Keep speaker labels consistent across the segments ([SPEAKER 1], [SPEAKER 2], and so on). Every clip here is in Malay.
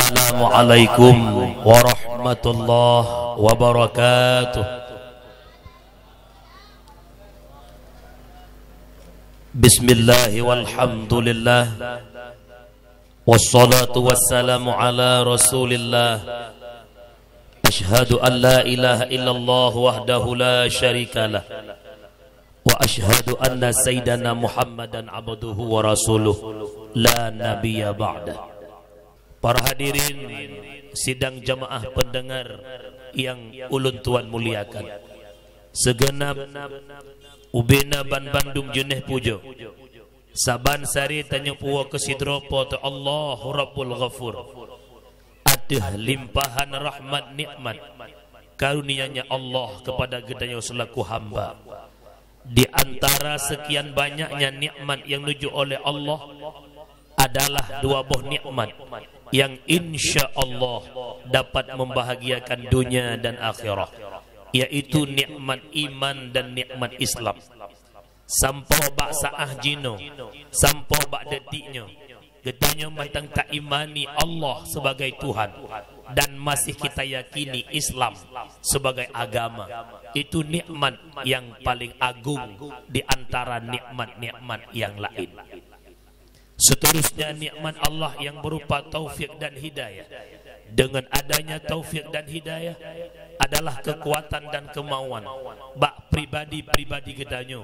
[SPEAKER 1] Assalamualaikum warahmatullahi wabarakatuh. Bismillahi walhamdulillah, wassalatu wassalamu ala rasulillah. Ashhadu an la ilaha illallah wahdahu la syarikalah, wa ashhadu anna sayyidana Muhammadan abduhu wa rasuluh la nabiyya ba'dah. Para hadirin sidang jamaah pendengar yang ulun tuan muliakan, segenap ubena ban Bandung Juneh pujo, saban sari tanya puwa kesidropo ta Allahu Rabbul Ghafur, aduh limpahan rahmat nikmat karunia-Nya Allah kepada gedanya selaku hamba. Di antara sekian banyaknya nikmat yang nuju oleh Allah adalah dua buah nikmat yang insya Allah dapat membahagiakan dunia dan akhirat, yaitu nikmat iman dan nikmat Islam. Sampah bak saah jino, sampah bak detiknya, gedanya matang tak imani Allah sebagai Tuhan dan masih kita yakini Islam sebagai agama. Itu nikmat yang paling agung di antara nikmat-nikmat yang lain. Seterusnya nikmat Allah yang berupa taufik dan hidayah. Dengan adanya taufik dan hidayah adalah kekuatan dan kemauan bak pribadi-pribadi gedanyo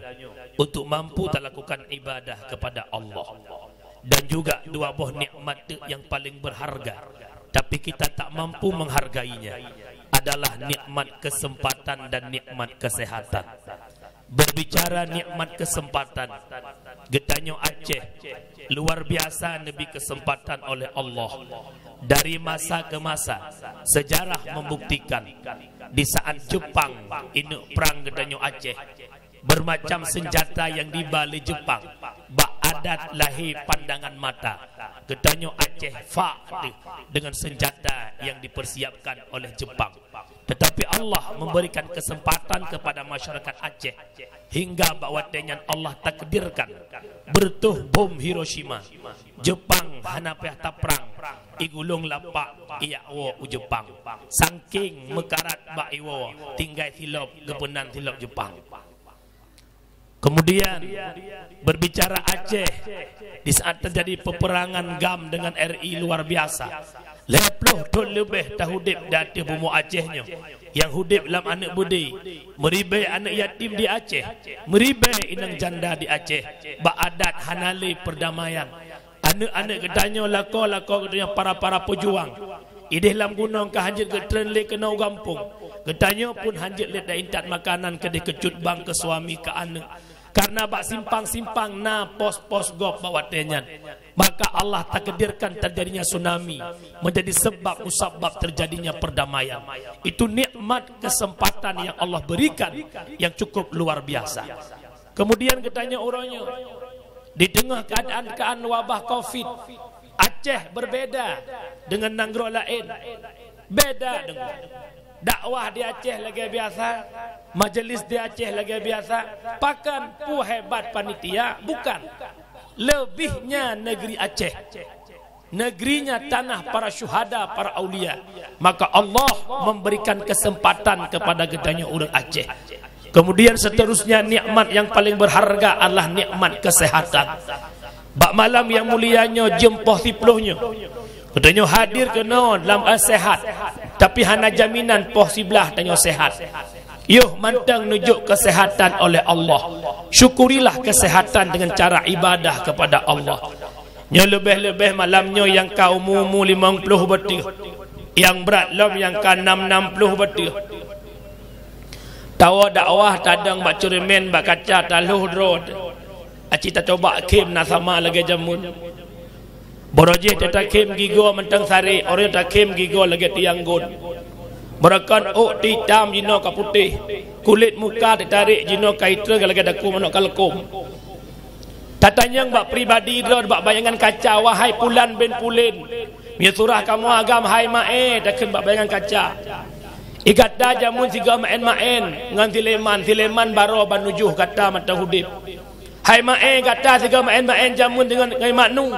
[SPEAKER 1] untuk mampu melakukan ibadah kepada Allah. Dan juga dua buah nikmat yang paling berharga tapi kita tak mampu menghargainya adalah nikmat kesempatan dan nikmat kesehatan. Berbicara nikmat kesempatan, gedanyo Aceh luar biasa nabi kesempatan oleh Allah. Dari masa ke masa sejarah membuktikan di saat Jepang ini perang gedanyo Aceh, bermacam senjata yang dibalik Jepang bak adat lahir pandangan mata gedanyo Aceh dengan senjata yang dipersiapkan oleh Jepang. Tetapi Allah memberikan kesempatan kepada masyarakat Aceh hingga bawatenyan Allah takdirkan bertuh bom Hiroshima. Jepang hanapeh taprang igulung lapak iyawo u Jepang. Saking mekarat bak iwo tinggal tilop gepenan tilop Jepang. Kemudian berbicara Aceh, di saat terjadi peperangan GAM dengan RI luar biasa, leploh tu lebih dah hudip dati bumu Acehnya, yang hudip lam anak budi, meribai anak yatim di Aceh, meribai inang janda di Aceh, bak adat hanali perdamaian. Anak-anak gedanya lako gedanya para pejuang. Idih lam gunung ke hanjit ke trenle ke nau gampung. Gedanya pun hanjit lihat dah intat makanan ke kecut bang ke suami ke anak. Karena bak simpang-simpang na pos-pos gop bawatenyan, maka Allah takdirkan terjadinya tsunami menjadi sebab musabab terjadinya perdamaian. Itu nikmat kesempatan yang Allah berikan yang cukup luar biasa. Kemudian katanya orangnya di tengah keadaan wabah Covid, Aceh berbeda dengan nanggro lain. Beda dengan dakwah di Aceh lagi biasa, majelis di Aceh lagi biasa. Pakan pu hebat panitia, bukan. Lebihnya negeri Aceh, negerinya tanah para syuhada, para aulia. Maka Allah memberikan kesempatan kepada gedanya orang Aceh. Kemudian seterusnya nikmat yang paling berharga adalah nikmat kesehatan. Bak malam yang mulianya jempoh tiplohnya, katanya hadir ke non dalam sehat, tapi hana jaminan poh sebelah tanya sehat. Yuh mantang nujuk kesehatan oleh Allah. Syukurilah kesehatan dengan cara ibadah kepada Allah. Nya lebih-lebih malamnya yang kau umumu 50 betul, yang berat lom yang ka 60 betul. Tawa dakwah tadang bak curimen bak kaca taluh road. Aci tak coba kim na sama lagi jamun. Boroje tak kim gigo mentang sari, orang tak kim gigo lagi tianggun. Berakan hitam jino ka putih, kulit muka ditarik jino ka itra lagi daku manok kalkum. Tatanya bak pribadi road bak bayangan kaca, wahai pulan bin pulin, mi surah kamu agam hai mae daken bak bayangan kaca. Ikat dah jamun siga main ngan tileman baro banujuh kata mata hudip. Hai mae kata tiga main jamun dengan maknu.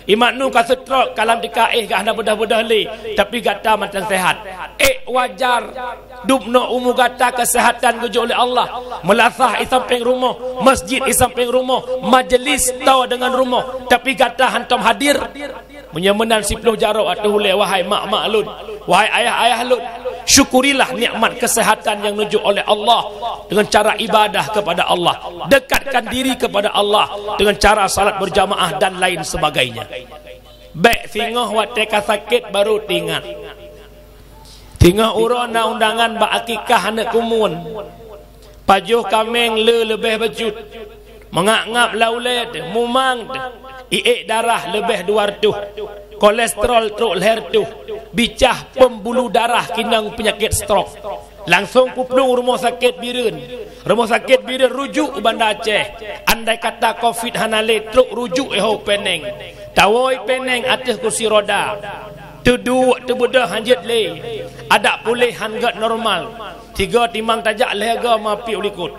[SPEAKER 1] Maknu ka setrok kalam dikaih ka anda bedah-bedah le tapi kata macam sehat. Wajar dubno umu kata kesehatan gujo oleh Allah. Melasah di samping rumah, masjid di samping rumah, majlis tahu dengan rumah tapi kata hantam hadir menyamenan 10 jarak atau oleh wahai mak-mak lun, wahai ayah-ayah lun, syukurilah nikmat kesehatan yang nuju oleh Allah dengan cara ibadah kepada Allah, dekatkan diri kepada Allah dengan cara salat berjamaah dan lain sebagainya. Baik singoh wateka sakit baru tinggal tinggal urana undangan ba akikah anak kumun pajuh kameng lebih bejut mengap-ngap laulet mumang darah lebih 200 kolesterol truk leher tu bicah pembuluh darah kinang penyakit stroke langsung puplung rumah sakit biren rujuk Banda Aceh. Andai kata covid hanale truk rujuk peneng tawoi peneng atas kursi roda tuduk tebudah hanjit le ada pulih hangat normal 3 timang tajak lega mapi ulikut.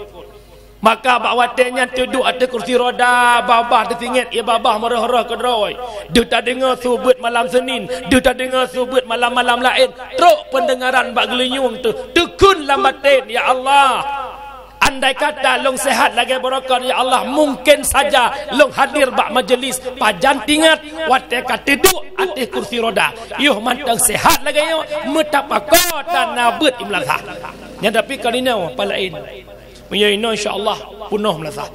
[SPEAKER 1] Maka bawatenya duduk atas kursi roda, babah tersingit, ya babah merah-merah ke droi. Dia tak dengar subut malam Senin, dia tak dengar subut malam-malam lain. Teruk pendengaran bak gelenyung tu. Tekun lambatin, ya Allah. Andai kata long sehat lagi barakah, ya Allah, mungkin saja long hadir bak majlis pajan tingat wateka duduk atas kursi roda. Yuh mantang sehat lagi yo, metapa kota nabut imlakah. Yang tapi kalina palain. Menyayina insyaAllah punuh melasah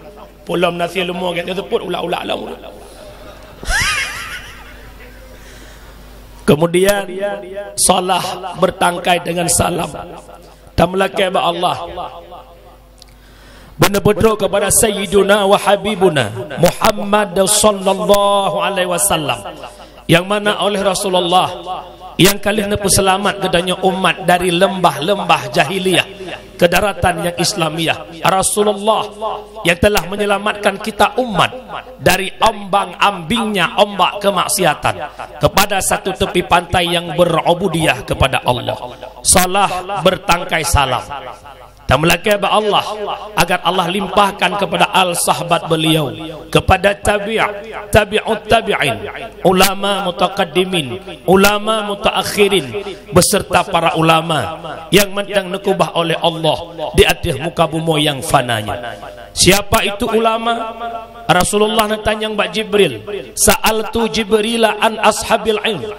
[SPEAKER 1] pulam nasi lemur dia sebut ulak-ulak lah mula. Kemudian salah bertangkai dengan salam dan melakai ba Allah benar-benar kepada Sayyiduna wa Habibuna Muhammad sallallahu alaihi wasallam yang mana oleh Rasulullah yang kalian selamat kedanya umat dari lembah-lembah jahiliyah ke daratan yang Islamiyah. Rasulullah yang telah menyelamatkan kita umat dari ombang-ambingnya ombak kemaksiatan kepada satu tepi pantai yang berubudiyah kepada Allah. Salah bertangkai salam dan melakai Allah agar Allah limpahkan kepada al-sahabat beliau, kepada tabi'ut tabi'in, ulama mutaqaddimin, ulama mutaakhirin, beserta para ulama yang mentang nekubah oleh Allah di atas muka bumi yang fananya. Siapa itu ulama? Rasulullah tanya Mbak Jibril, sa'altu Jibrila an ashabil ilm.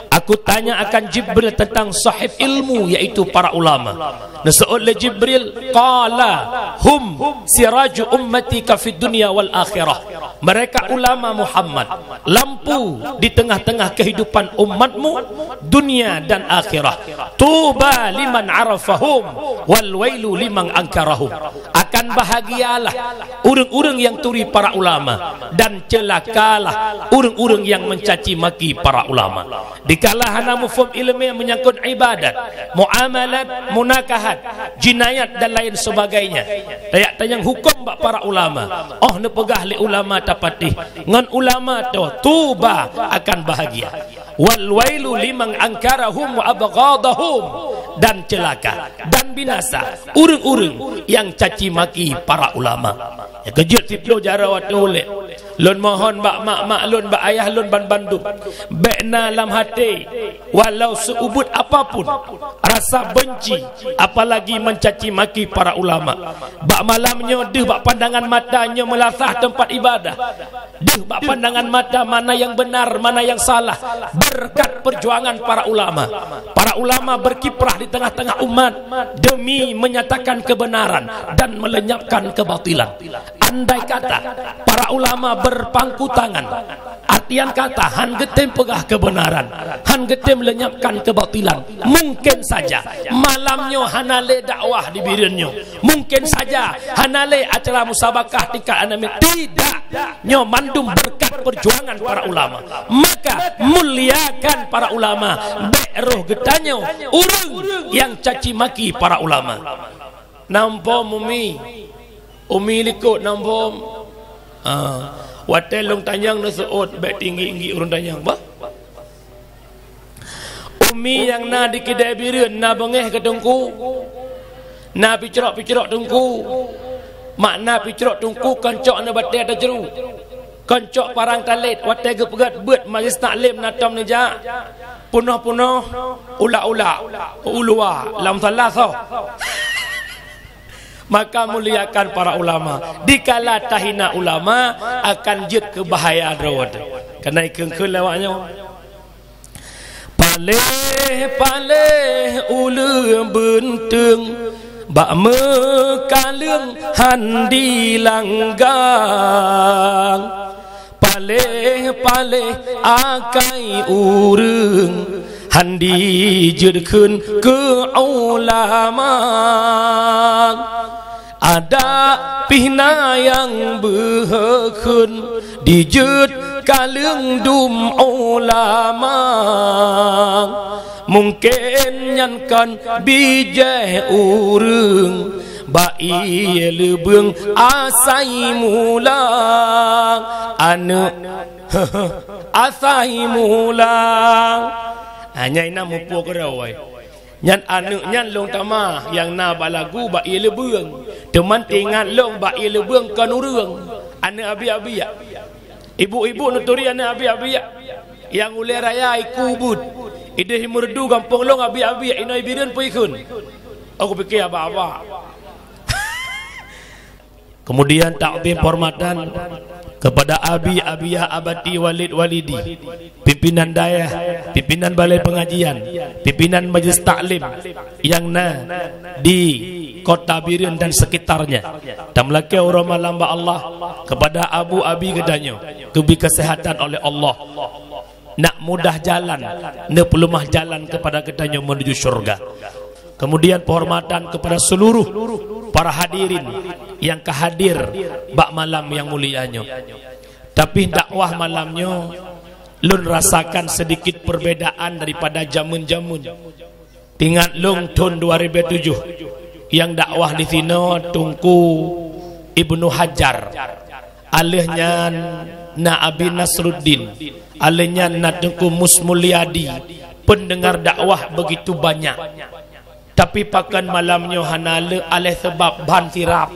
[SPEAKER 1] Aku tanya akan Jibril tentang sahib ilmu, yaitu para ulama. Nasu'ul Jibril qala hum siraju ummatika fid dunya wal akhirah. Mereka ulama Muhammad, lampu di tengah-tengah kehidupan umatmu dunia dan akhirah. Tuba liman arafahum wal wailu liman angkarahum. Akan bahagialah urang-urang yang turi para ulama dan celakalah urang-urang yang mencaci maki para ulama. Dikala hana mufhum ilmu yang menyangkut ibadat, muamalat, munakahat, jinayat dan lain sebagainya. Tayak tanyang hukum bak para ulama. Oh ne pegah li ulama tapatih. Ngan ulama tu tuba akan bahagia. Wal wailu liman angkarahum wa abghadahum, dan celaka dan binasa urang-urang yang caci maki para ulama. Ya kejut tiplo jara watu oleh lun mohon bak mak lun bak ayah lun ban bandung bekna lam hati walau seubut apapun rasa benci apalagi mencaci maki para ulama. Bak malamnya deh bak pandangan matanya melasah tempat ibadah, deh bak pandangan mata mana yang benar mana yang salah berkat perjuangan para ulama. Para ulama berkiprah di tengah-tengah umat demi menyatakan kebenaran dan melenyapkan kebatilan. Andai kata para ulama berpangku tangan, artian kata han getem pegah kebenaran, han getem lenyapkan kebatilan, mungkin saja malamnya hanale dakwah di birenyo, mungkin saja hanale acara musabakah tingkat anami tidak nyo mandum berkat perjuangan para ulama. Maka muliakan para ulama, roh getanyo urang yang caci maki para ulama. Nampo umi likut nampo watel long tanyang nasuot bek tinggi-tinggi urang tanyang ba umi yang na di kedai bireun na bengeh ke tengku na picerok-picerok tengku makna picrok tungku kancok na batai ada jeru kancok parang talit watai gepegat bet majlis taklim natam nija punah-punah ula-ula ulua lam thalatha. Maka muliakan para ulama. Dikala tahina ulama akan jut ke bahaya rawat. Kena ikengkeun lawaknya. Paleh ulu bentung bak mekaleung handi langgang. Paleh akai ureung handi jedkeun ke ulama. Ada pihna yang behekeun dijut kaleung dum ulama. Mungkin nyankan bijeh ureung bai lebeung asai mulang anu asai mulang hanya ina mupu kerawai nyan anu nyan long tama yang na balagu bai lebeung teman tingat long bai lebeung kan ureung anu abi-abi ya ibu-ibu nuturi anu abi-abi ya yang ule raya ikubut ide himurdu gampong long abi-abi ino ibireun puikeun aku pikir apa-apa. Kemudian takzim hormatan kepada abi, abiyah, abati, walid, walidi, pimpinan dayah, pimpinan balai pengajian, pimpinan majlis taklim yang di kota Biren dan sekitarnya. Tamlaki orang malamba Allah kepada abu abi gedanyo kebi kesehatan oleh Allah. Nak mudah jalan, nak pelumah jalan kepada gedanyo menuju surga. Kemudian penghormatan kepada seluruh para hadirin yang kehadir bak malam yang mulianya. Tapi dakwah malamnya lun rasakan sedikit perbedaan daripada jamun-jamun. Tingat lung tahun 2007 yang dakwah di sini tungku Ibnu Hajar, alihnya na Abi Nasruddin, alihnya na tungku Musmulyadi. Pendengar dakwah begitu banyak. Tapi pakan malamnya hanale alih sebab ban tirap,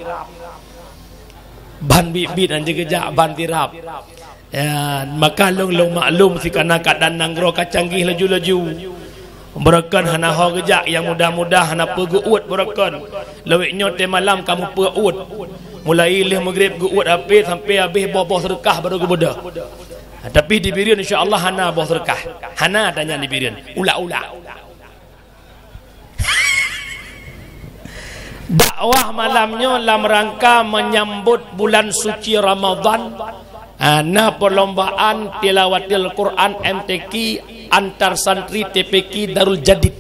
[SPEAKER 1] ban bibit dan juga ban tirap. Ya, maka long maklum si kana keadaan nanggro kacanggih laju-laju. Berakan hana ho gejak yang mudah-mudah hana peguut berakan. Leweknya te malam kamu peguut. Mulai leh maghrib guut habis sampai habis boh sedekah baru kebudah. Tapi di Biren insya-Allah hana boh sedekah. Hana tanya di Biren. Ula-ula. Dakwah malamnya dalam rangka menyambut bulan suci Ramadan. Nah perlombaan tilawatil Quran MTQ antar santri TPQ Darul Jadid.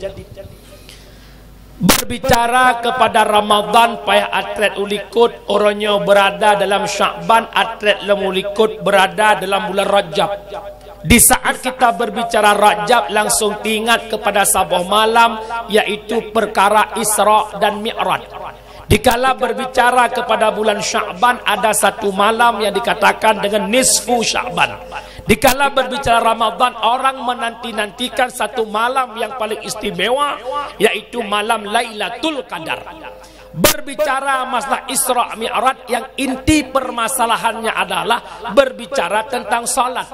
[SPEAKER 1] Berbicara kepada Ramadan payah atlet ulikut orangnya berada dalam Sya'ban, atlet lemulikut berada dalam bulan Rajab. Di saat kita berbicara Rajab langsung ingat kepada sabuh malam yaitu perkara Isra dan Mi'raj. Dikala berbicara kepada bulan Sya'ban ada satu malam yang dikatakan dengan nisfu Sya'ban. Dikala berbicara Ramadan orang menanti-nantikan satu malam yang paling istimewa yaitu malam Lailatul Qadar. Berbicara masalah Isra Mi'raj yang inti permasalahannya adalah berbicara tentang salat.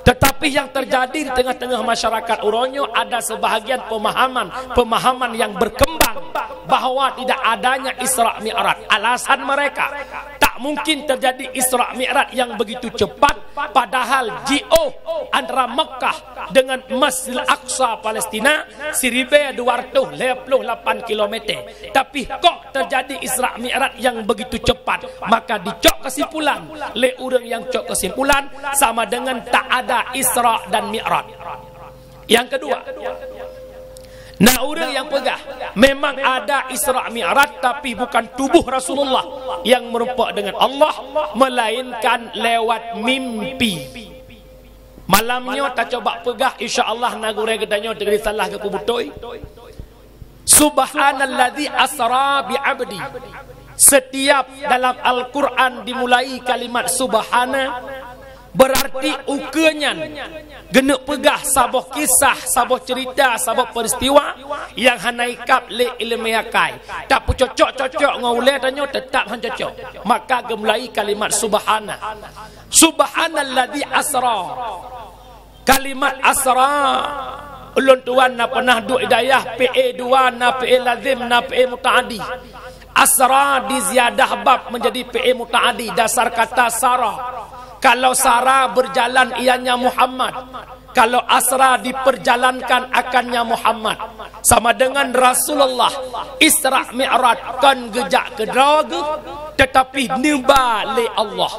[SPEAKER 1] Tetapi yang terjadi di tengah-tengah masyarakat Uronyo ada sebahagian pemahaman yang berkembang bahwa tidak adanya Isra Mi'raj. Alasan mereka tak mungkin terjadi Isra Mi'raj yang begitu cepat padahal GO antara Mekah dengan Masjidil Aqsa Palestina 1258 km. Tapi kok terjadi Isra Mi'raj yang begitu cepat? Maka dicok kesimpulan le urang yang cok kesimpulan sama dengan tak ada Isra dan Mi'raj. Yang kedua, nah orang yang pegah memang ada Isra Mi'raj tapi bukan tubuh Rasulullah yang merupak dengan Allah melainkan lewat mimpi. Malamnya tak coba pegah insya-Allah nagure gedanya dengan salah ke kubutoi. Subhanalladzi asra bi 'abdi. Setiap dalam Al-Quran dimulai kalimat subhana
[SPEAKER 2] Berarti ukenyan genuk pegah saboh kisah, saboh cerita, saboh peristiwa yang hanaikap le ilmiakai. Tak cocok-cocok ngaule tanyo tetap han cocok. Maka gemulai kalimat subhana. Subhanalladzi asra. Kalimat asra ulun tuan na pernah duk hidayah PA 2 na PA lazim na PA mutaaddi. Asra di ziyadah bab menjadi PA mutaaddi dasar kata sara. Kalau sara berjalan ianya Muhammad, kalau asra diperjalankan akannya Muhammad. Sama dengan Rasulullah Isra Mi'raj kan gejak ke draga tetapi niba li Allah.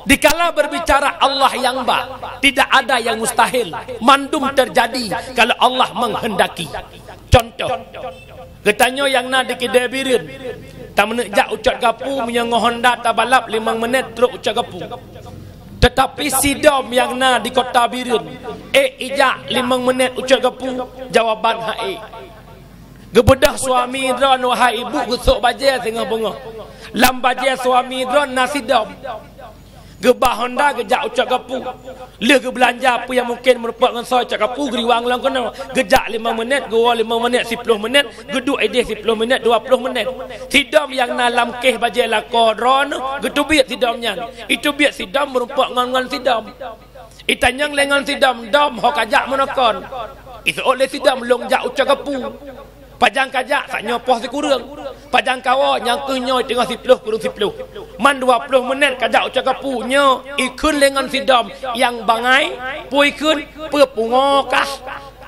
[SPEAKER 2] Dikala berbicara Allah yang ba, tidak ada yang mustahil. Mandum terjadi kalau Allah menghendaki. Contoh, ketanyo yang na di Kedabirin, tak menejak ucap gapu menyengah Honda tabalap 5 menit terus ucap gapu. Tetapi sidom yang na di Kota Birin, ijak 5 menit ucap gapu, jawaban hae. Gebedah suami dron wahai ibu gusuk bajer tengah bengah. Lam bajer suami dron na sidom. Gebah Honda gejak ucap gapu. Leh ke belanja apa yang mungkin merupakan soal ucap gapu geriwang lang kena. Gejak 5 menit, gua 5 menit, 10 menit, geduk edeh 10 menit, 20 menit. Sidam yang nalam keh bajai lakodron, getu biak sidamnya. Itu biak sidam merupakan ngan sidam. Itanyang lengan sidam, dam hok ajak menokon. Itu oleh sidam long jak ucap gapu. Pajang kajak tak nyopoh si kurang. Pajang kawa yang kenyoy tengah 10 kurang 10. Man 20 menit kajak ucap kapunya ikun lengan sidam yang bangai pui ikun pepungokah.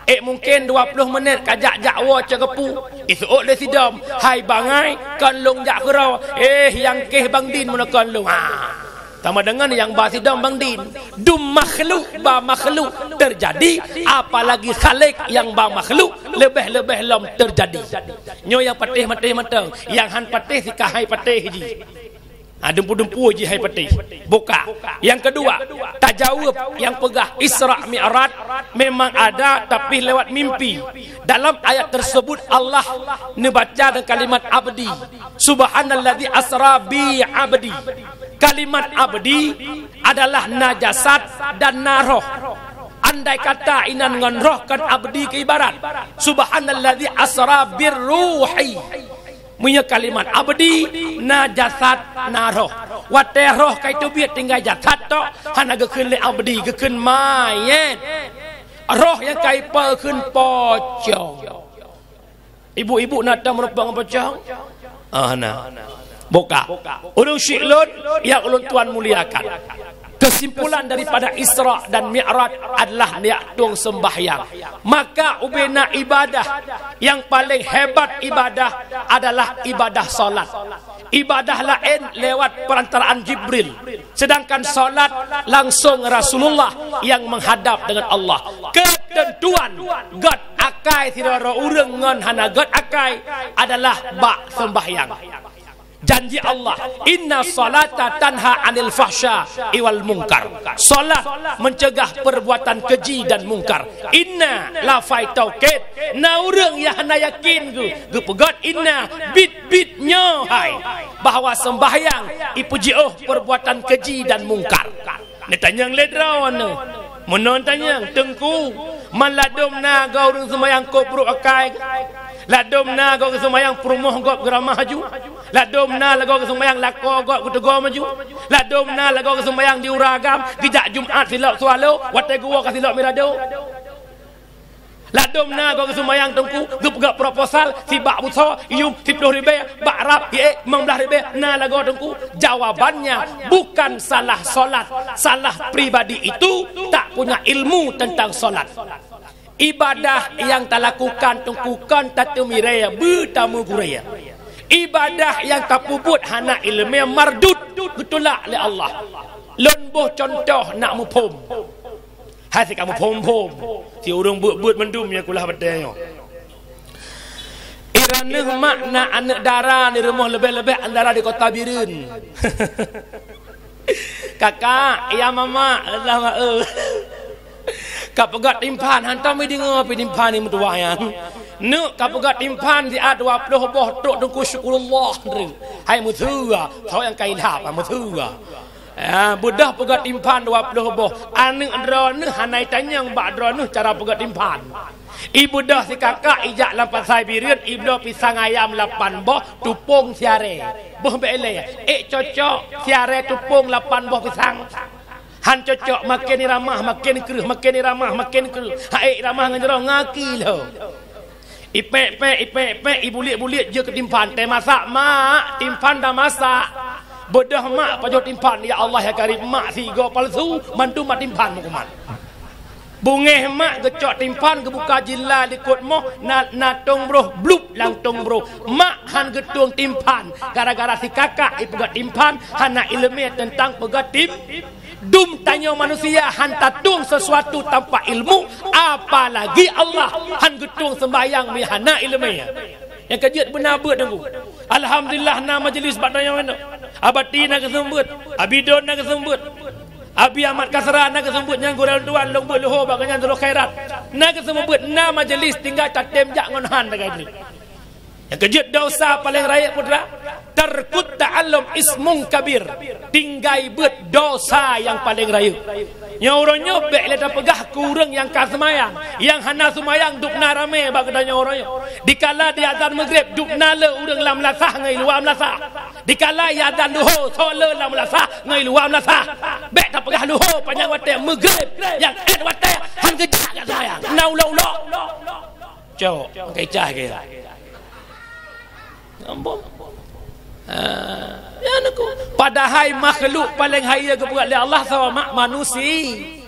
[SPEAKER 2] Mungkin 20 menit kajak jakwa ucap kapu. Isu le sidam hai bangai kan long jak kerau. Yang keh Bang Din menekan long. Sama dengan yang basidam Bang Din. Dum makhluk ba makhluk terjadi, apalagi khalik yang ba makhluk lebih-lebih lam terjadi. Nyo yang patih matang, yang han patih si kahai patih ji. Dempu-dempu je hai patih. Buka. Yang kedua, tajawub yang pegah Isra Mi'raj memang ada tapi lewat mimpi. Dalam ayat tersebut Allah membaca dengan kalimat abdi. Subhanalladzi asra bi abdi. Kalimat abdi adalah najasat dan naroh. Andai kata inan ngan roh kan abdi ke ibarat. Subhanalladzi asra birruhi. Punya kalimat abdi najasat naroh. Wate roh kaitu biat tinggal jasad tok hana gekeun le abdi gekeun mayat. Roh yang kai pekeun pocong. Ibu-ibu nata merupakan pocong? Nah. Buka. Ulun syi'lun yang ulun tuan muliakan. Kesimpulan daripada Isra dan Mi'raj adalah niat tuang sembahyang. Maka ubena ibadah yang paling hebat ibadah adalah ibadah solat. Ibadah lain lewat perantaraan Jibril. Sedangkan solat langsung Rasulullah yang menghadap dengan Allah. Ketentuan God akai tidak urang ngan hana God akai adalah bak sembahyang. Janji Allah, inna salata tanha anil fahsya iwal munkar. Salat mencegah perbuatan keji dan mungkar. Inna la fai tauqid. Na urang yang hana yakin gu pegat inna bit-bitnya hai bahawa sembahyang ipuji perbuatan keji dan mungkar. Ni tanyang ledrawan ni. Menon tanyang tengku maladum na gau urang sembahyang kobruk akai. Ladom na gau sembahyang perumoh gop geramah haju. Ladom na lagu sembahyang lako gop kutego maju. Ladom na lagu sembahyang diuragam kijak Jumaat silap swalo wate gua ka silap mirado. Ladom na gau sembahyang tengku gep proposal sibak buso ium 10,000 bak rap 15,000 na lagu tengku. Jawabannya bukan salah solat, salah pribadi itu tak punya ilmu tentang solat. Ibadah yang tak lakukan tungkukan tak tumiraya bertamu guraya. Ibadah yang tak puput hana ilmu mardud betulak oleh Allah. Lonboh contoh nak mupum. Hati kamu pom-pom. Si urung buat mendum yang kulah bedeng. Irana makna anak dara di rumah lebih-lebih antara di Kota Birin. Kakak, ya mama, Allah kap pegat timpan hantam mi dengar pi timpan ni mutuah yang nek kap pegat timpan di ad 20 boh tok dengku syukurullah hai mutua kau yang kain hap mutua Budah pegat timpan 20 boh. Anu drone hanai tanyang bak drone cara pegat timpan. Ibu dah si kakak ijak lampat Siberian, ibu dah pisang ayam 8 boh, tupung siare. Boh bele. Cocok siare tupung 8 boh pisang. Han cocok makin ni ramah, makin keruh, makin ni ramah, makin keruh. Ramah ngejerong ngaki lo. Ipek, ibu liat je ke timpan. Teh masak mak, timpan dah masak. Bedah mak pajok timpan. Ya Allah ya karim mak si go palsu, mandu mak timpan mukuman. Bungeh mak gecok timpan kebuka jila likut moh na tong bro blup lang tong bro. Mak han getung timpan gara-gara si kakak ipegat timpan hana ilmu tentang pegat tim. Dum tanya manusia han tatung sesuatu tanpa ilmu, apalagi Allah han getung sembayang mi hana ilmu. Yang kajian benar beut aku. Alhamdulillah na majlis badanya mana. Abati nak kesembut, abidon nak kesembut. Abi Ahmad Kasra nak kesembut yang gurau tuan long beluho baganya dulu khairat. Nak kesembut na majlis tinggal tatem jak ngon han dekat ni. Yang kejut dosa paling raya putra, terkut ta'allum ismun kabir. Tinggai beut dosa yang paling raya. Nyoronyo bek le pegah kurang yang kasmayang, yang hana sumayang dukna rame bagdanya nyoronyo. Dikala di azan maghrib dukna le urang lam lasah ngai luar lasah. Dikala ya azan duho sole lam lasah ngai luar lasah. Bek tak pegah luho panjang wate maghrib yang wate han kejak kat sumayang. Nau lo. Cok, kecah ke. Ampun. Ya naku. Padahal makhluk paling hayya kebuat oleh Allah sama manusia.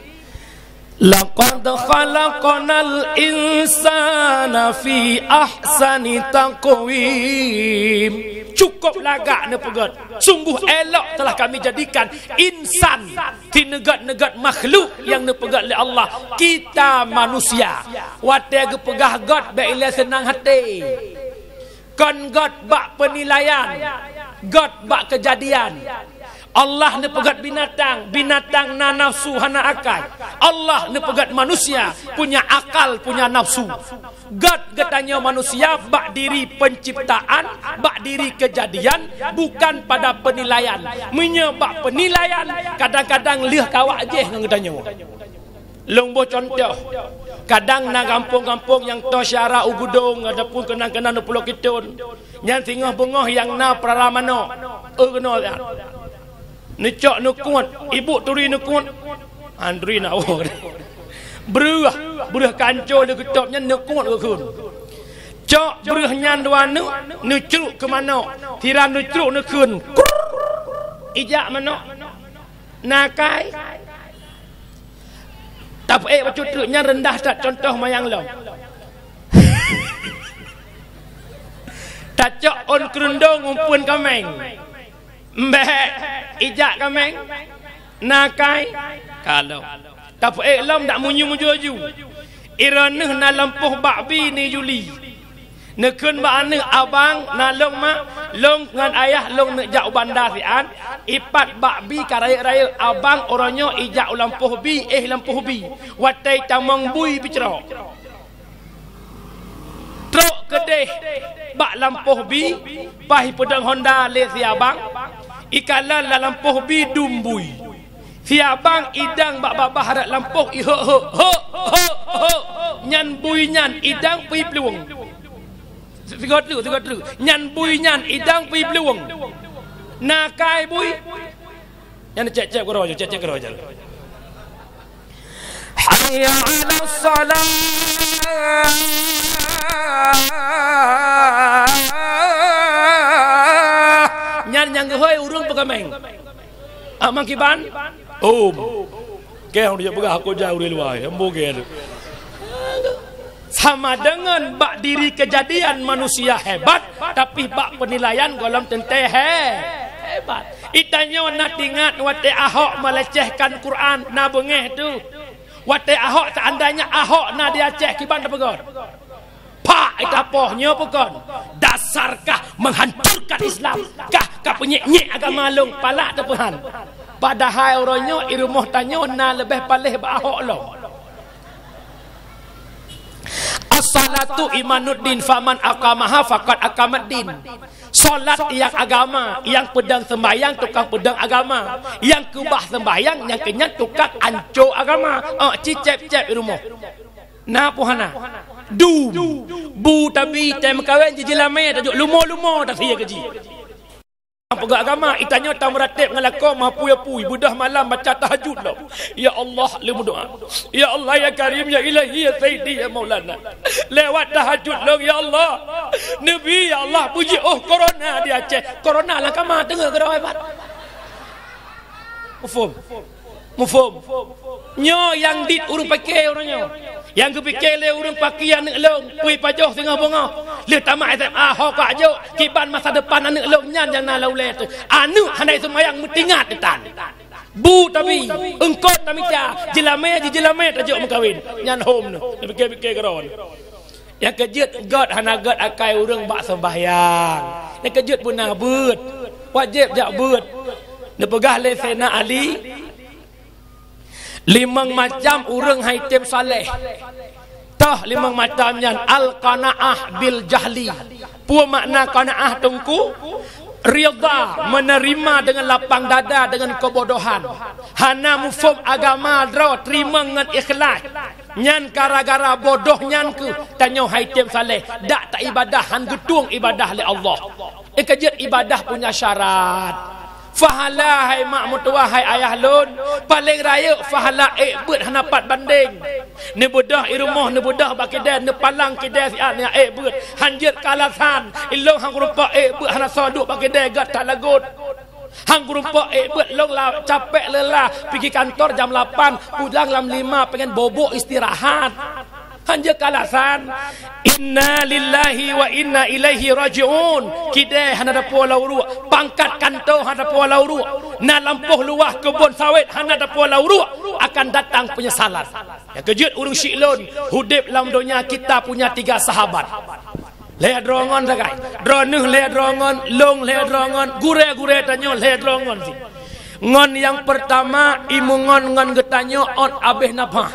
[SPEAKER 2] Laqad khalaqnal insana fi ahsani taqwim. Cukup lagak ne pegat. Sungguh elok telah kami jadikan insan di negat-negat makhluk yang ne pegat oleh Allah. Kita manusia. Wate ge pegah God baik senang hati. Kon God bak penilaian, God bak kejadian. Allah ne pegat binatang, binatang na nafsu hana akal. Allah ne pegat manusia, punya akal, punya nafsu. God getanya manusia bak diri penciptaan, bak diri kejadian, bukan pada penilaian. Menyebab penilaian kadang-kadang liah kawak je nang getanya. Longbo contoh, kadang na kampung-kampung yang to syara ugudong ada pun kenang-kenang 20 kitun. Yang tingah bengoh yang na praramano. Kena kan. Necok nukut, ibu turi nukut. Andri na oh. Beruh kancol de ketopnya nukut ke kun. Cok beruh nyan dua nu ceruk ke mana? Tiran nu ceruk nu kun. Ijak mana? Nakai. Tapi bacutnya rendah tak contoh mayang lo. Tacok on kerundung umpun kameng. Mbek ijak kameng. Nakai kalau. Tapi lom tak munyu-munyu. Iraneh na lempuh bakbi ni Juli. Nekun ba ane abang na long mak long ngan ayah long nak jak bandar sian ipat bakbi karaya-raya abang orangnya ijak lampuh bi lampuh bi watai tamang bui bicro trok kedeh bak lampuh bi pahi pedang Honda le si abang ikalan la lampuh bi dumbui si abang idang bak babah harat lampuh ho nyan bui nyan idang pi pluang Tiga tu. Nyan bui nyan idang pi beluang. Nakai bui. Nyan cek ke rojo, cek ke rojo. Hayya 'ala shalah. Nyan yang gehoi urung pegameng. Amang kiban. Kau dia pegah aku jauh dari luar. Embo ke. Sama dengan bak diri kejadian manusia hebat, tapi bak penilaian golong tente hebat. Itanya nak ingat wate Ahok melecehkan Quran na bengeh tu. Wate Ahok seandainya Ahok na dia ceh kiban apa god? Pak itapohnya pekon. Dasarkah menghancurkan Islam? Kah penyek-nyek agama long palak tepuhan. Padahal orangnya irumuh tanya na lebih palih ba Ahok long. As-salatu imanuddin faman aqamaha faqad aqamaddin. Solat yang agama, yang pedang sembahyang tukang pedang agama, yang kubah sembahyang, yang kenyang tukang ancur agama. Cicep-cep rumah. Nah puhana. Bu tapi time kawin jijilame tajuk lumo-lumo tak sia keji. Pegak agama itanya tak meratib ngalako mapu-apu budah malam baca tahajud lah. Ya Allah lemu doa. Ya Allah ya Karim ya Ilahi ya Sayyidi ya Maulana. Lewat tahajud long ya Allah. Nabi ya Allah puji corona di Aceh. Corona lah kama tengah ke hebat. Mufum. Nyo yang dit urung pakai orangnya. Yang kepikir le urung pakaian nak long, pui pajoh tengah bonga. Le tamat SMA ho ka jo, kiban masa depan anak long nyan yang na laule tu. Anu handai semayang mutingat detan. Bu tapi engkau tamika jelame tajuk mengkawin. Nyan home nu. Fikir keron. Yang kejut god hana god akai urang bak sembahyang. Yang kejut pun nak beut. Wajib jak beut. Ne pegah le Sayyidina Ali. 5 macam urang haitim saleh. Tah 5 macam yang al-qanaah bil jahli. Pu makna qanaah tungku ridha, menerima dengan lapang dada dengan kebodohan. Hana mufum agama dro terima dengan ikhlas. Nyan gara-gara bodoh nyan ke tanyo haitim saleh dak tak ibadah han gedung ibadah li Allah. Kejut ibadah punya syarat. Fahala hai mak mutua hai ayah lun paling raya fahala beut hanapat banding ni budah irumah ni budah bakidai ni palang kidai siat ni beut hanjit kalasan ilong hang rupa beut hana soduk bakidai gat tak lagut hang rupa beut long la capek lelah pergi kantor jam 8 pulang jam 5 pengen bobok istirahat hanya kalasan. Inna lillahi wa inna ilaihi raji'un. Kidai hana dapo lauru, pangkat kantor hana dapo lauru, na lampuh luah kebun sawit hana dapo lauru, akan datang penyesalan. Yang kejut urung syiklun, hudib dalam dunia kita punya 3 sahabat. Leh drongon sagai. Dronuh leh drongon, long leh drongon, gure-gure tanyo leh drongon si. Ngon yang pertama imungon ngon getanyo ot abeh napah.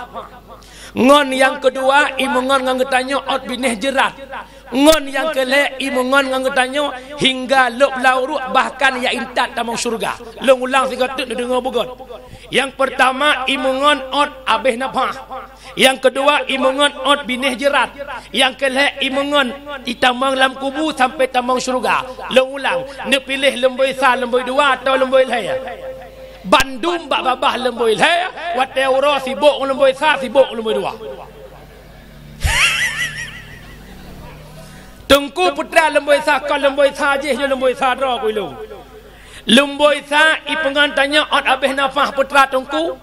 [SPEAKER 2] Ngon yang kedua imungon ngan getanyo ot binih jerat. Ngon yang kelek imungon ngan getanyo hingga lop lauru bahkan ya intat tamang surga. Long ulang 3 tuk dengar bugot. Yang pertama imungon ot abeh napah. Yang kedua imungon ot binih jerat. Yang kelek imungon itamang lam kubu sampai tamang surga. Long ulang ne pilih lemboi sa lemboi 2 atau lemboi laya. Bandung bak babah lemboi laya, wate uro sibuk lemboi sa sibuk lemboi 2. Tengku putra lemboi sa kau lemboi sa je lemboi sa dra ko lu. Lemboi sa ipengan tanya ot abeh nafah putra tengku.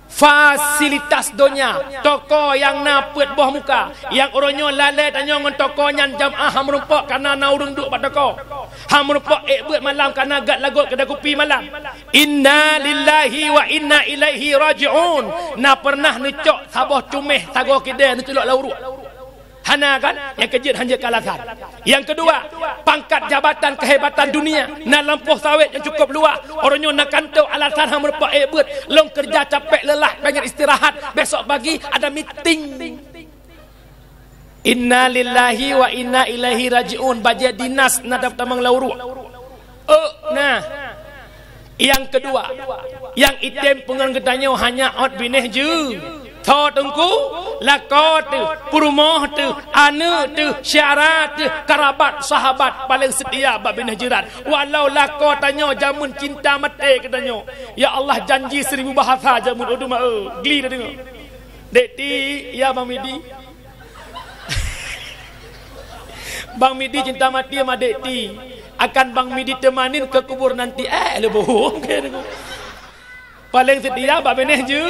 [SPEAKER 2] Fasilitas dunia toko yang napet buah muka yang orangnya lalai tanya dengan toko yang jamaah ham rumpak karena na urung duk pada toko ham rumpak buat malam karena gat lagut kedai kopi malam. Inna lillahi wa inna ilaihi raji'un. Na pernah necok sabah cumeh sago kidai necelok lauru hana kan yang kejut hanya kalasan. Yang kedua pangkat jabatan kehebatan dunia na lampuh sawit yang cukup luas orangnya nak kantau alasan hang merupak beut long kerja capek lelah pengen istirahat besok pagi ada meeting. Inna lillahi wa inna ilaihi raji'un baja dinas nadap tamang lauru. Nah yang kedua yang item pengen ketanya hanya ot binih je. Tho tengku lakot tu purmoh tu anu tu syarat tu kerabat sahabat paling setia bab bin jiran walau lakot tanya jamun cinta mati katanya ya Allah janji 1000 bahasa jamun udu ma gli dah dengar dek ti ya Bang Midi Bang Midi cinta mati sama dek ti akan Bang Midi temanin ke kubur nanti le bohong paling setia bab bin je.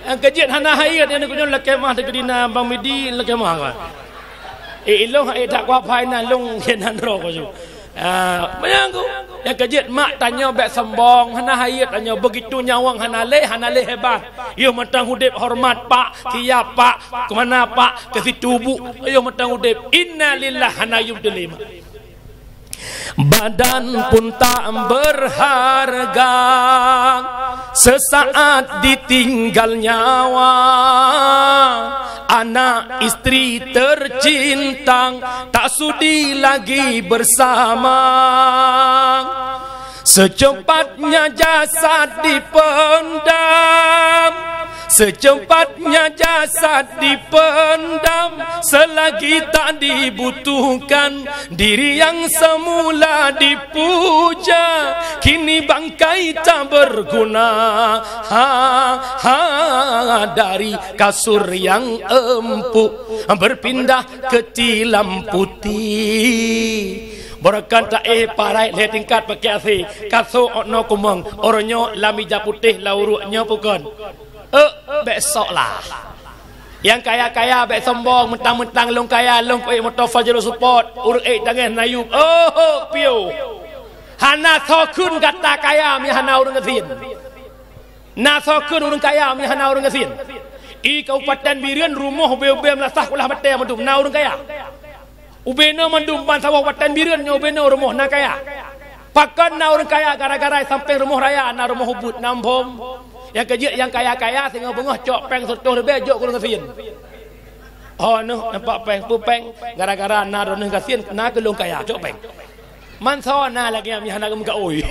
[SPEAKER 2] Ang kejut hana hayat yang kunyo lekemah de kedina Bang Midi lekemah kan. Ilong tak kuat final long kenan ro ko ju. Mayangku yang kejut mak tanya bek sembong hana hayat tanya begitu nyawang hana le hebat. Yo matang hudip hormat pak, siap pak, ke mana pak, ke situ bu. Yo matang hudip inna lillahi hana yubdilima. Badan pun tak berharga sesaat ditinggal nyawa. anak istri tercinta tak sudi lagi bersama. Secepatnya jasad dipendam, secepatnya jasad dipendam, selagi tak dibutuhkan diri yang semula dipuja, kini bangkai tak berguna. Dari kasur yang empuk berpindah ke tilam putih. Berakan tak parai le tingkat pakai asi kaso no kumang orangnya lamija putih lauruknya bukan. Besoklah yang kaya-kaya bek sombong mentang-mentang long kaya long pay motor Fajrul support urut dengan nayub pio hana sokun kata kaya mi hana urang ngesin na sokun urang kaya mi hana urang ngesin i Kabupaten Birian rumah be-be melasah kulah mate mandum na urang kaya ubena mandum ban sawah Kabupaten Birian nya ubena rumah na kaya pakan na urang kaya gara-gara sampai rumah raya na rumah hubut nampom. Yang kejut yang kaya-kaya tengah bengah cok peng sotoh lebih jok kurang kesin. Oh noh nampak peng pupeng gara-gara na roneh kesin na kelung kaya cok peng. Man saw na lagi yang hana muka oi.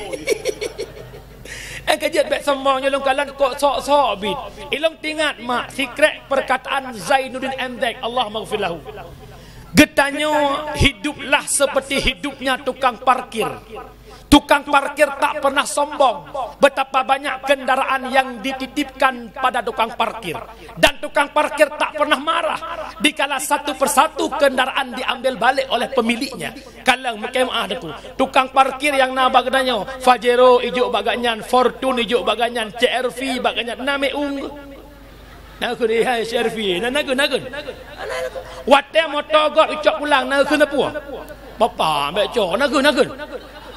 [SPEAKER 2] Yang kejut bek semongnya long kalan kok sok-sok bit. Ilong tingat mak secret perkataan Zainuddin MZ Allah maghfir lahu. Getanyo hiduplah seperti hidupnya tukang parkir. Tukang parkir tak pernah sombong betapa banyak kendaraan yang dititipkan pada tukang parkir. Dan tukang parkir tak pernah marah dikala satu persatu kendaraan diambil balik oleh pemiliknya. Kalau macam ada tu tukang parkir yang na bagadanya Fajero ijuk baganyan, Fortune ijuk baganyan, CRV baganyan, nameung. Naku ni hai CRV, naku. Watte motor got ucap pulang naku napua. Bapa ambek co, naku.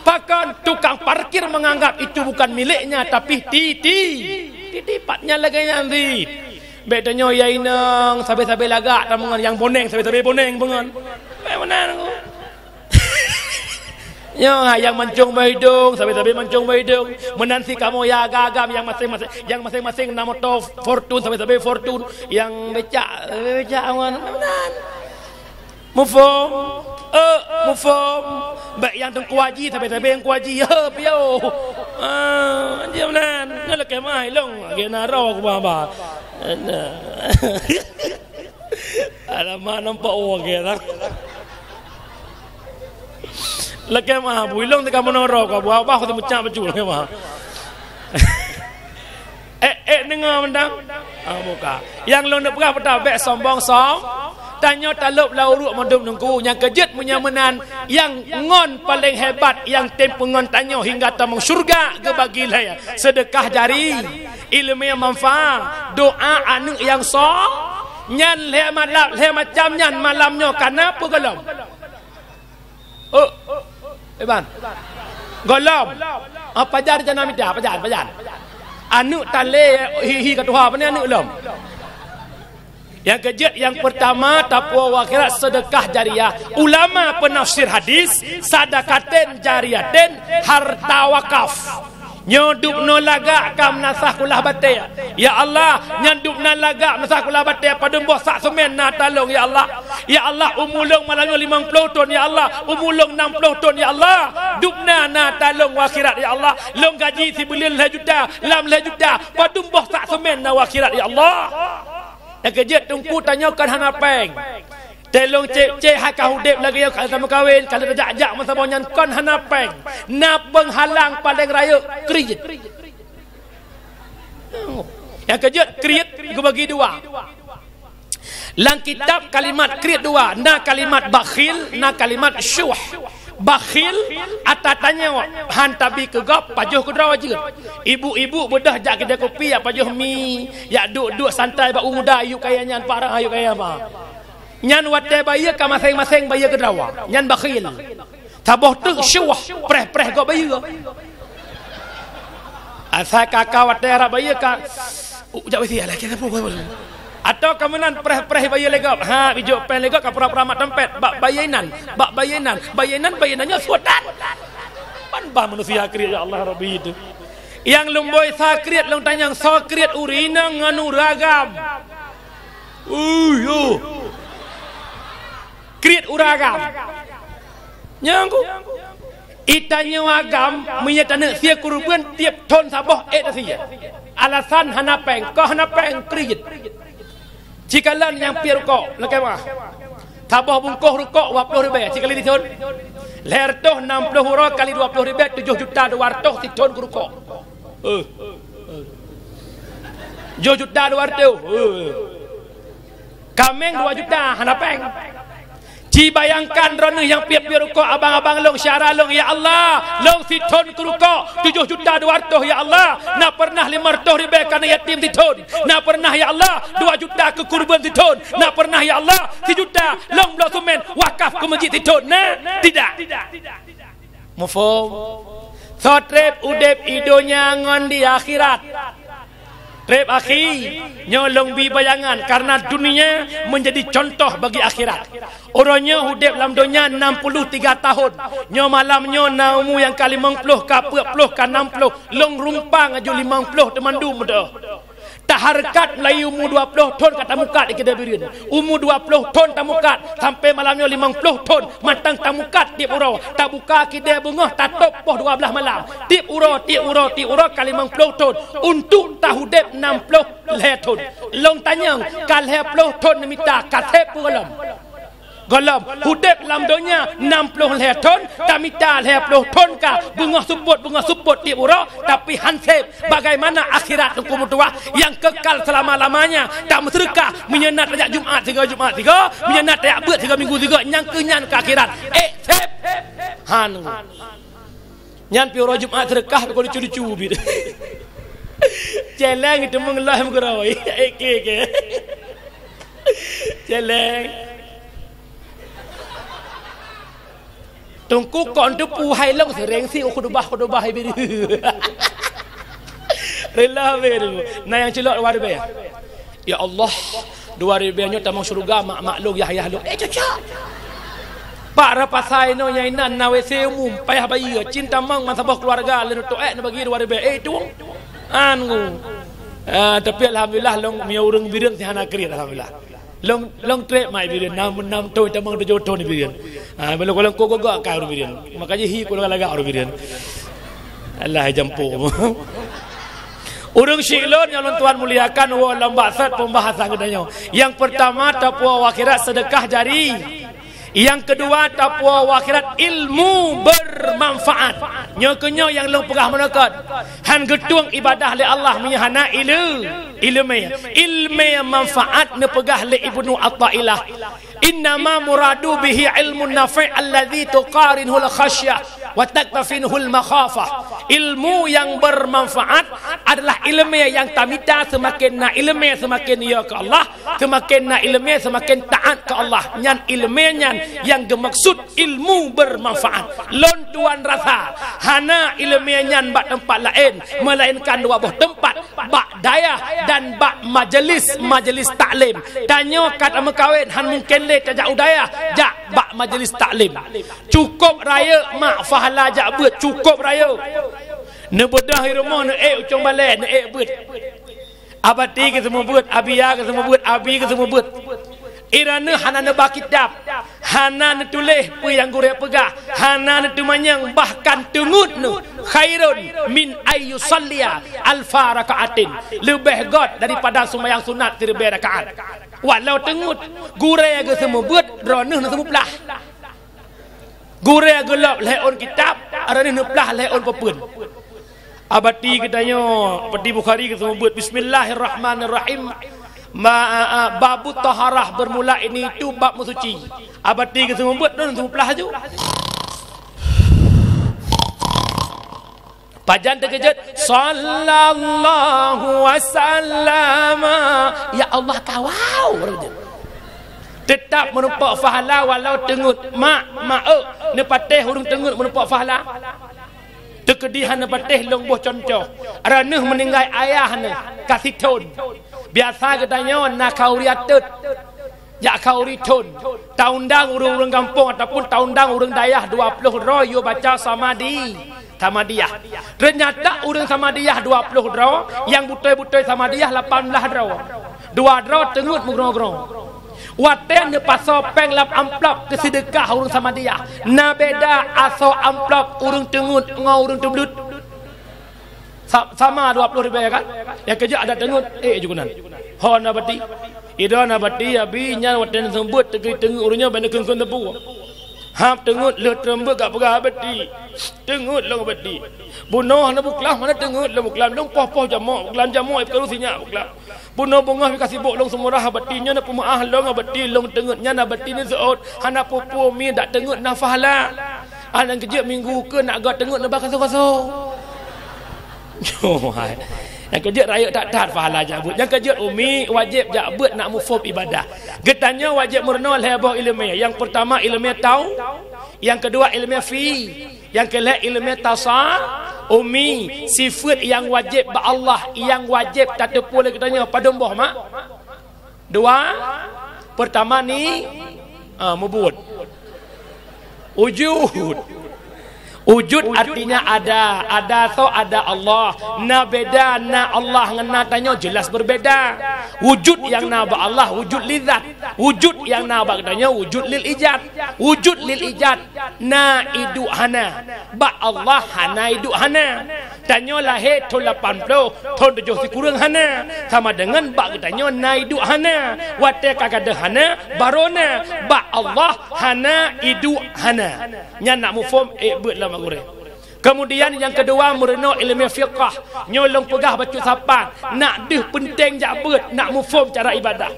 [SPEAKER 2] Bahkan tukang parkir menganggap itu bukan miliknya tapi titipatnya lagi nanti. Bedanya ya inang sabe-sabe lagak tamungan yang boneng sabe-sabe boneng bengan. Mana aku? Yang mancung baidung sabe-sabe mancung baidung menanti kamu ya agak-agam yang masing-masing nama motor Fortune sabe-sabe Fortune yang becak awan. Mufom baik yang tengku haji tapi yang kuaji piau dia menan nak kemai long gena ro ku baba alamak nampak orang kira lek mah builong dekat menoro ka buah bah tu macam bacul mah dengar mendang muka yang long nak perah petah bek sombong tanya talup lauruk mandum nungku yang kejut punya menan yang ngon paling hebat yang tempo ngon tanya hingga tamang syurga ke bagi laya sedekah jari ilmu yang manfaat doa anu yang nyan le macam nyan malamnya kenapa golom ban golom apa jar jana mida pajan anu tale hi ketua apa ni anu lom. Yang kejut yang pertama tapwa wakhirat sedekah jariah. Ulama penafsir hadis sadakaten jariaten harta wakaf. Nyodupno lagak kam nasah kulah batia. Ya Allah, nyandupna lagak nasah kulah batia pada boh sak semen na talong ya Allah. Ya Allah umulung malangnya 50 ton ya Allah, umulung 60 ton ya Allah. Dupna na talong wakhirat ya Allah. Long gaji si belil lah juta, lam lah juta pada boh sak semen na wakhirat ya Allah. Yang kejut tungku tanyakan hana peng. Telong cek hakah hudip lagi yang kalau kawin kalau terjak-jak masa bonyan kon hana peng. Na penghalang paling raya kredit. Yang kejut kredit bagi dua. Lang kitab kalimat kredit dua, na kalimat bakhil, na kalimat syuh. Bakhil atatanya hantabi ke gap pajuh ke draw je. Ibu-ibu bedah jak kedai kopi ya pajuh mi, ya duk santai ba muda ayu kayanya parah ayu kaya apa. Nyan wate bayi ka masing-masing bayi ke draw. Nyan bakhil. Taboh tu syuh preh-preh gap bayi. Asa kakak wate ra bayi ka ujak besi lah kita pun. Atau kemudian preh bayi legap bijuk pen legap kapura-pura mak tempet bak bayinan suatan pan manusia kriat ya Allah Rabbi itu yang lumboy sakriat long tanyang sakriat urina nganu ragam Yo. Kriat uragam. Nyangku. Itanya agam menyatakan sia kurban tiap ton sabah sia. Alasan hanapeng, kau hanapeng kriat. Cikalan yang piar kok, lekai mah. Sabah bungkuh rukuk 20 ribu. Cikali di ton. Leher toh 60 huruf kali 20 ribu 7.200.000 si ton rukuk. 7.200.000. Kameng 2 juta hanapeng. Ci bayangkan rona yang piap-piap rukuk abang-abang long syarah long ya Allah long si ton rukuk 7.200.000 ya Allah nak pernah 500 ribu karena yatim di ton nak pernah ya Allah 2 juta ke kurban di ton nak pernah ya Allah 1 juta long belah sumen wakaf ke masjid di ton nah tidak mufhum so trip udep idonya ngon di akhirat. Trip akhi, nyolong bi bayangan karena dunia menjadi contoh bagi akhirat. Orangnya hidup dalam dunia 63 tahun. Nyo malamnya naumu yang kali 50 ka 40 ka 60 long rumpang aja 50 temandu muda. Taharkat Melayu umur 20 ton kat tamukat di kedai birin. Umur 20 ton tamukat sampai malamnya 50 ton matang tamukat tiap urau. Tak buka kedai bunga tak top poh 12 malam. Tiap urau kali 50 ton untuk tahu dep 60 ton. Long tanyang kal 20 ton minta katep golom. Golom hudep dalam dunia 60 ton tak minta 20 ton ka bunga support tiap urau tapi hansip bagaimana akhirat hukum tua yang kekal selama-lamanya tak bersedekah menyenat rajak Jumaat 3 menyenat rajak beut 3 minggu 3 nyang kenyan ke akhirat sep han nyan pi urau Jumaat sedekah ko lucu-lucu bid celeng itu mengelah menggerawai ke celeng tungku kon tu puhai long sereng si khudbah hai biri rela beri nah yang celok 2000 ya Allah 2000 nya tamang surga mak lu Yahya lu cocok pak rapasai no nyainan na WC umum payah bayi cinta mang masabah keluarga le tu na bagi 2000 tuang angu tapi alhamdulillah long mia urang bireng si hana kri alhamdulillah long trek mai birin nam to tamang do joto ni birin belo kolong ko ga ka ru birin makanya hi ko laga ru birin Allah jampu urang silon yang tuan muliakan wa lambat pembahasan kedanya yang pertama taqwa akhirat sedekah jari yang kedua taqwa akhirat ilmu bermanfaat nyokenyo yang long pegah menekat han getung ibadah li Allah menyahana ilmu manfaat ne pegah li Ibnu Athaillah innama muradu bihi ilmun nafi' alladhi tuqarinhu al-khasyah wa taktafinhu al-makhafah ilmu yang bermanfaat adalah ilmu yang tamita semakin na ilmu semakin ya ke Allah semakin na ilmu semakin taat ke Allah nyan ilmunya yang gemaksud ilmu bermanfaat lon tuan rasa hana ilmunya bak tempat lain melainkan dua buah tempat bak dayah dan bak majlis taklim tanya kat amekawin han mungkin le tajak udayah jak bak majlis taklim cukup raya mak fahala jak beut cukup raya ne bedah rumah ne ucung balai ne beut abati ke semua beut abia ke semua beut abi ke semua beut irana hana ba kitab hana tulis pu yang gure pegah hana tumanyang bahkan tungut nu khairun min ayyusalliya alfa rakaatin lebih god daripada sembahyang sunat 1000 rakaat walau tungut gure ke semua buat ronuh na semua belah gure gelap leon kitab arane ne belah leon pepeun abati katanya peti Bukhari ke semua buat bismillahirrahmanirrahim babu taharah bermula ini itu bab mensuci abadi ke semua buat dan semua pelah je pajan terkejut sallallahu wasallam ya Allah kawau tetap menumpak fahala walau tengut mak ne patih urung tengut menumpak fahala tekedihan ne patih long boh contoh raneuh meninggal ayah ne kasih ton biasa katanya nak kauri atut jak kauri ton taundang urang kampung ataupun taundang urang dayah 20 ro yo baca samadiyah ternyata urang samadiyah 20 ro yang butai-butai samadiyah 18 ro dua dro tengut mugrong-grong waten de paso peng lap amplop ke sedekah urang sama dia na beda aso amplop urang tengut ngau urang teblut sama 20 ribu ya kan yang kerja ada tengut jukunan ho na bati ida na bati abi nya waten sembut tegri tengut urangnya benda keun tepu hap tengut le trembe gak pegah bati tengut long bati bunuh na buklah mana tengut le buklah long poh jamok buklan jamok ip karusinya buklah bunuh bungah kasih bok long semurah batinya na pemaah long bati long tengutnya na bati ni seot hana popo mi dak tengut na fahla anak kerja minggu ke nak gak tengut na bakaso-kaso hai yang kerja raya tak fahala jabut yang kerja umi wajib jabut nak mufum ibadah getanya wajib murno lebah ilmiah yang pertama ilmiah tahu yang kedua ilmiah fi yang kelima ilmiah tasa umi sifat yang wajib ba Allah yang wajib tak tepul katanya padomboh mak dua pertama ni mubud wujud artinya ada so ada Allah na beda na Allah ngena tanya jelas berbeda wujud yang na ba Allah wujud lizat wujud yang na ba katanya wujud lil ijad na idu hana ba Allah hana idu hana tanya lahir tahun 80 tahun 70 kurang hana sama dengan ba katanya na idu hana wate kagada hana barona ba Allah hana idu hana nya nak mufhum beut lah kemudian yang kedua merenung ilmu fiqh nyolong pegah baca sapan nak deh penting jabut nak mufhum cara ibadah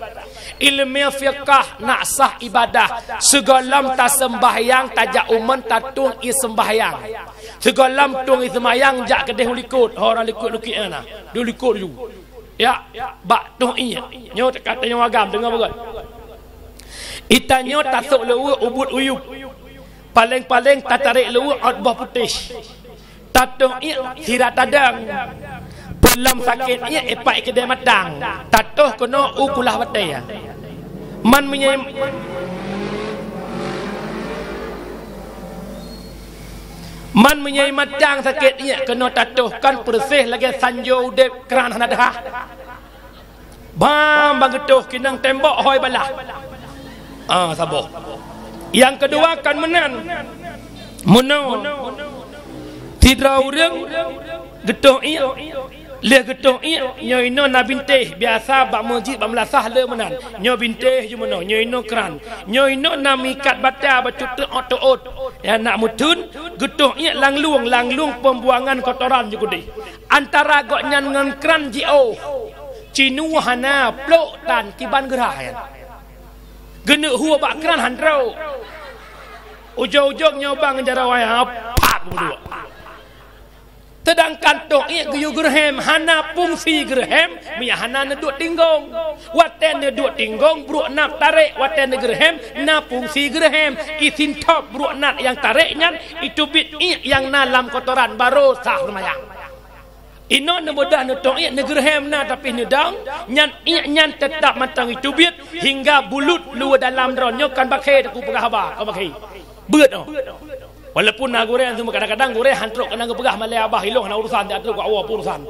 [SPEAKER 2] ilmu fiqh nak sah ibadah segalam tak sembahyang tajak uman tatung i sembahyang segalam tung i sembahyang jak kedeh likut orang likut lukiana dia likut dulu ya bak tung i nyo katanya agam dengar betul itanyo tasuk lewu ubud uyub paling-paling tak tarik lewu outbah putih tatung ia sirat tadang pelam sakit ia epak kedai matang tatuh kena ukulah watai man menyai matang sakit ia kena tatuh kan bersih lagi sanjo dep keran hanadah bang getuh kinang tembok hoi balah sabar. Yang kedua kan menan tidak orang getuh ia le getuh ia nyoino na binteh biasa bak masjid bak melasah le menan nyo binteh je meno nyoino keran nyoino na mikat bata bacut otot ya nak mutun getuh ia langluang pembuangan kotoran je gede antara gok nyan ngan keran jio cinu hana plok tan kiban gerahan gene huwa bak keran handro ujung-ujung nyobang jarawai apa berdua sedangkan tok ia geyu gerhem hana fungsi gerhem mi hana neduk tinggong waten neduk tinggong bruk nak tarik waten gerhem na fungsi gerhem isin top bruk nak yang tarik nyan itu bit yang nalam kotoran baru sah lumayan ino nemudah netok ia negerhem na tapi nedang nyan tetap matang itu bit hingga bulut luar dalam dronyo kan bakai aku pegah abah kau bakai beut walaupun nak goreng semua kadang-kadang goreng hantruk kena pegah malai abah hilang nak urusan dia tu kau awak urusan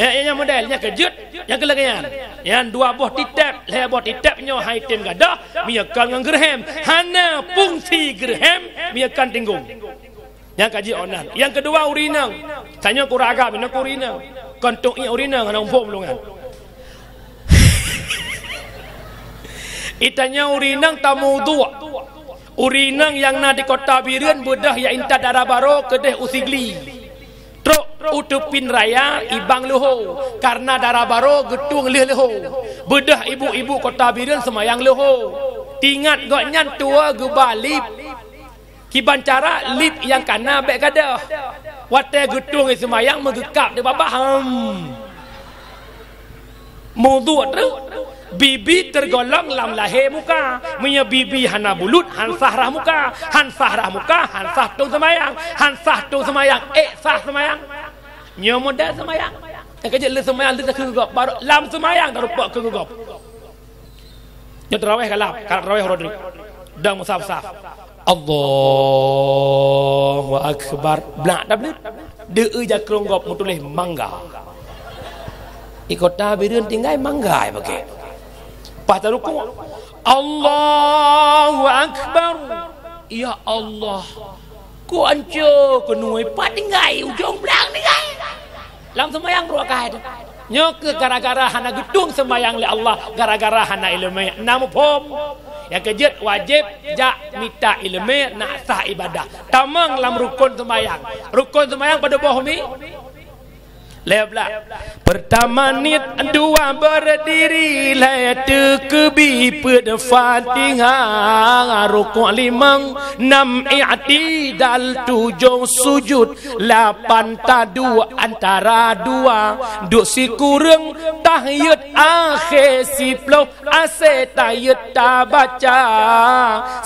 [SPEAKER 2] yang modelnya kejut yang kelegayan yang dua buah titap le buah titapnya item gadah miakan ngan gerhem hana fungsi gerhem miakan tinggung yang kaji onan yang kedua urinang tanya kuraga bina urinang kantung i urinang ana umpuk belungan itanya urinang tamudhu urinang yang na di kota Biren bedah ya inta darah baro kedeh usigli truk utupin raya ibang leho karena darah baro getung leho bedah ibu-ibu kota Biren semayang leho tingat goknyan tua gebalip kiban cara lip yang kana bek gadah wate getung semayang megekap di babah mudhu tu bibi tergolong lam lahir muka punya bibi hana bulut hansah rah muka hansah tung semayang sah semayang nyomoda semayang yang kerja le semayang le kegop baru lam semayang taruh pak kegop nyo tarawih kalap tarawih rodrik dang musaf-saf Allahu akbar blak dah blit de jakrong gop mutulih mangga Ikota birun tinggal manggai pakai. Pas ruku Allahu Akbar. Ya Allah. Ku ancur ku nuai pat tinggal ujung belang tinggal. Lam sembahyang rakaat. Nyok ke gara-gara hana gedung sembahyang li Allah, gara-gara hana ilmu. Namu pom. Yang kejut wajib jak minta ilmu nak sah ibadah. Tamang lam rukun sembahyang. Rukun sembahyang pada bawah mi. Lebla. Pertama nit dua berdiri layat kebi pada Fatihah rukuk 5 6 i'tidal 7 sujud 8 tadu antara dua duk si kurang tahiyat akhir 10 ase tahiyat ta baca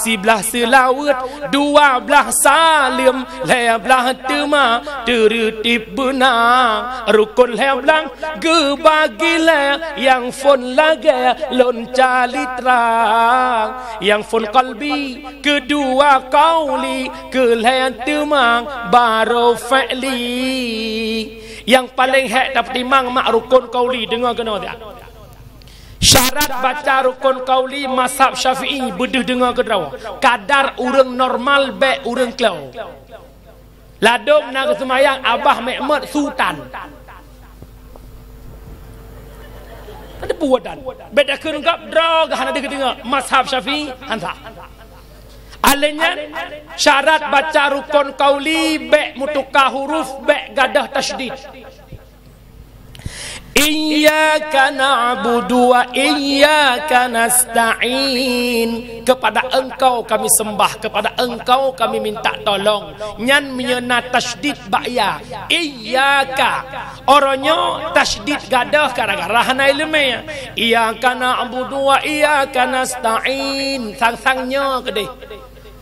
[SPEAKER 2] 11 selawat 12 salim 11 tema tertib benar rukun heblang gebagila yang fon laga lon cali terang yang fon kalbi kedua kauli kelayan temang baru fa'li yang paling hak dapat timang mak rukun kauli dengar kena tak syarat baca rukun kauli mazhab Syafi'i bedah dengar ke draw kadar urang normal be urang klau ladom nak semayang Abah Mehmet Sultan ada buatan beda kerengkap draw ke hana dengar mazhab Syafi'i hantar alenya syarat baca rukun kauli be mutukah huruf be gadah tasydid Iyyaka na'budu wa iyyaka nasta'in. Kepada engkau kami sembah, kepada engkau kami minta tolong. Nyan menyena tasydid ba'ya. Iyyaka. Orangnya tasydid gadah gara-gara hana ilmu. Iyyaka na'budu wa iyyaka nasta'in. Sang-sangnya kedih.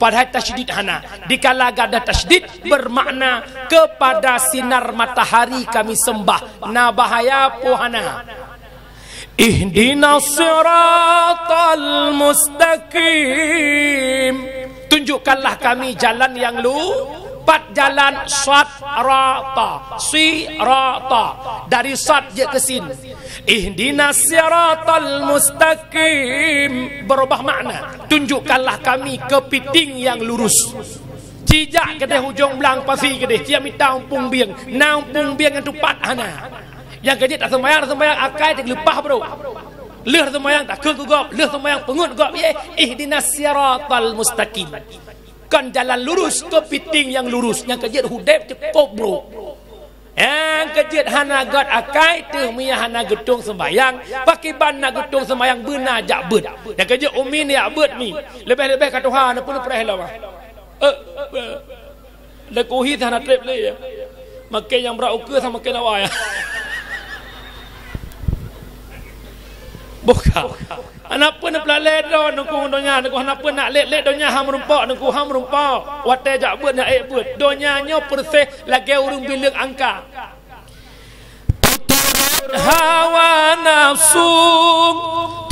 [SPEAKER 2] Padahal tasydid hana. Dikala gada tasydid bermakna kepada sinar matahari kami sembah. Na bahaya pohana. Ihdinas siratal mustaqim. Tunjukkanlah kami jalan yang lupat, jalan sirata. Sirata. Dari sad je ke sin. Ihdinas siratal mustaqim. Berubah makna. Tunjukkanlah kami kepiting yang lurus. Cijak kedai hujung belang pasi kedai. Cia minta umpung biang. Na umpung biang yang tupat hana. Yang kedai tak sembayang akai tak lepah bro. Leh sembayang tak kegugop. Leh sembayang pengut gop. Ihdinas siratal mustaqim. Kan jalan lurus kepiting yang lurus. Yang kedai hudep cukup bro. Yang kejut hana god akai tu mia hana getung sembayang pakai ban nak getung sembayang benar jak bet. Yang kejut umi ni jak bet ni. Lebih-lebih kat Tuhan pun pereh lah. Lekuhi hana trip le. Makan yang berauke sama makan awak ya. Buka. Anak pun nak pelalai dah nunggu donya nunggu anak pun nak lek donya ham rumpak nunggu ham rumpak watai jak bet nak bet donya nyo persih lagi urung bilik angka hawa nafsu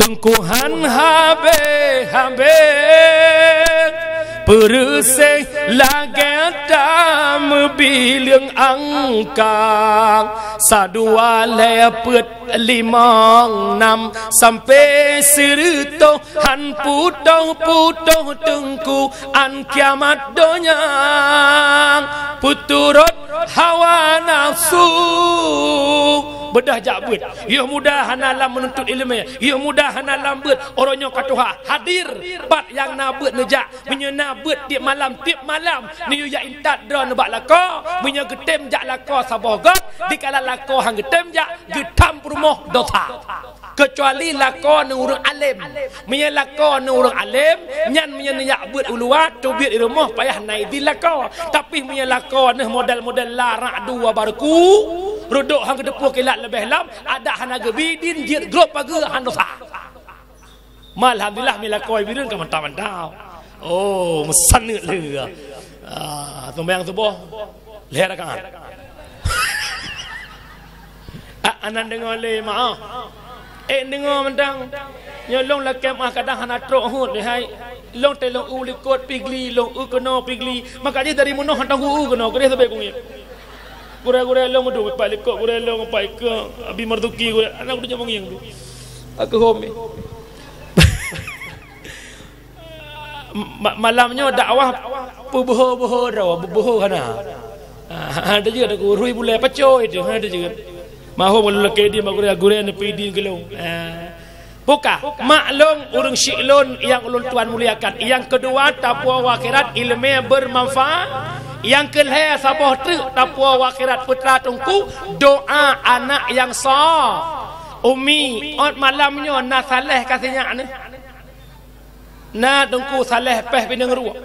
[SPEAKER 2] tengkuhan habe persih lagi tam bilik angka sadua lepet 5 6 sampai seruto han putoh tengku an kiamat donya puturut hawa nafsu bedah jakbut ya mudah hanalam menuntut ilmu ya mudah hanalam bet orangnya katuha hadir bat yang nabut nejak menyenabut tiap malam ni ya intat dron bak lako punya getem jak lako sabogot dikala lako hang getem jak getam rumah dosa kecuali lako ni urang alim punya lako ni urang alim nyan punya nyakbut uluat tubit di rumah payah naik di lako tapi punya lako ni model-model larak dua barku ruduk hang kedepuh kilat lebih lam ada hana gebidin jir grup pagi han dosa alhamdulillah milakoi bidun ka mantap-mantap oh mesan le sembahyang subuh leh rakaat anan dengar le maaf dengar mentang nyolong lakem kadang hana trok hut le hai long telong ulikot pigli long kena pigli maka dia dari munoh hantang kena kena sampai kungit Gure-gure long tu balik kok gure long pai ke abi marzuki gure anak tu nyamong yang tu. Aku home. Malamnya dakwah bubuh kana. Ada juga ada rui bulai pacoy itu ada juga. Mahu melelaki dia gure ne pidi gelong. Buka maklum urang syiklon yang ulun tuan muliakan. Yang kedua tapua akhirat ilmu bermanfaat. Yang kelih saboh truk tapua akhirat putra tungku doa anak yang sah. Umi ot malamnya na saleh kasihnya ni. Na tungku saleh peh pinang ruak.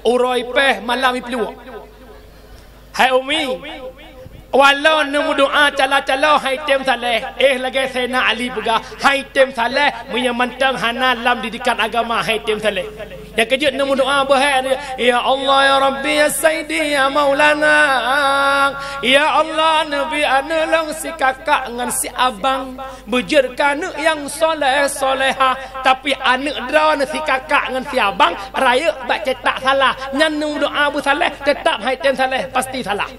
[SPEAKER 2] Uroi peh malam ipluak. Hai umi walau nemu doa cala-cala hai tem saleh lagi Sayyidina Ali pegah hai tem saleh punya mentang hana dalam didikan agama hai tem saleh yang kejut nemu doa bahaya ya Allah ya Rabbi ya Sayyidi ya Maulana ya Allah Nabi ana long si kakak dengan si abang bujurkan yang soleh soleha tapi anak draw si kakak dengan si abang raya baca tak salah nyan nemu doa bu saleh tetap hai tem saleh pasti salah.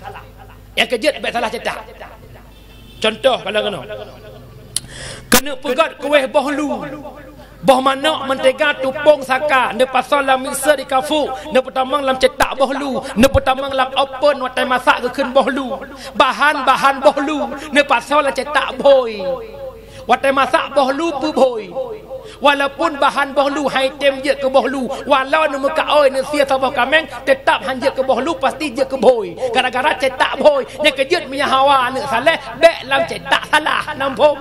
[SPEAKER 2] Yang kejut baik salah cetak. Contoh kalau kena pegat kuih bohlu. Boh manak mentega tupung saka ne pasal lam mixer di kafu ne pertama lam cetak bohlu ne pertama lam open watai masak ke keun bohlu bahan-bahan bohlu ne pasal lam cetak boy watai masak bohlu pu boy walaupun bahan bohlu hai tem je ke bohlu walau ne muka oi ne sia sabah kameng tetap hanje ke bohlu pasti je ke boy gara-gara cetak boy ne kejut punya hawa ne saleh bek lam cetak salah nampom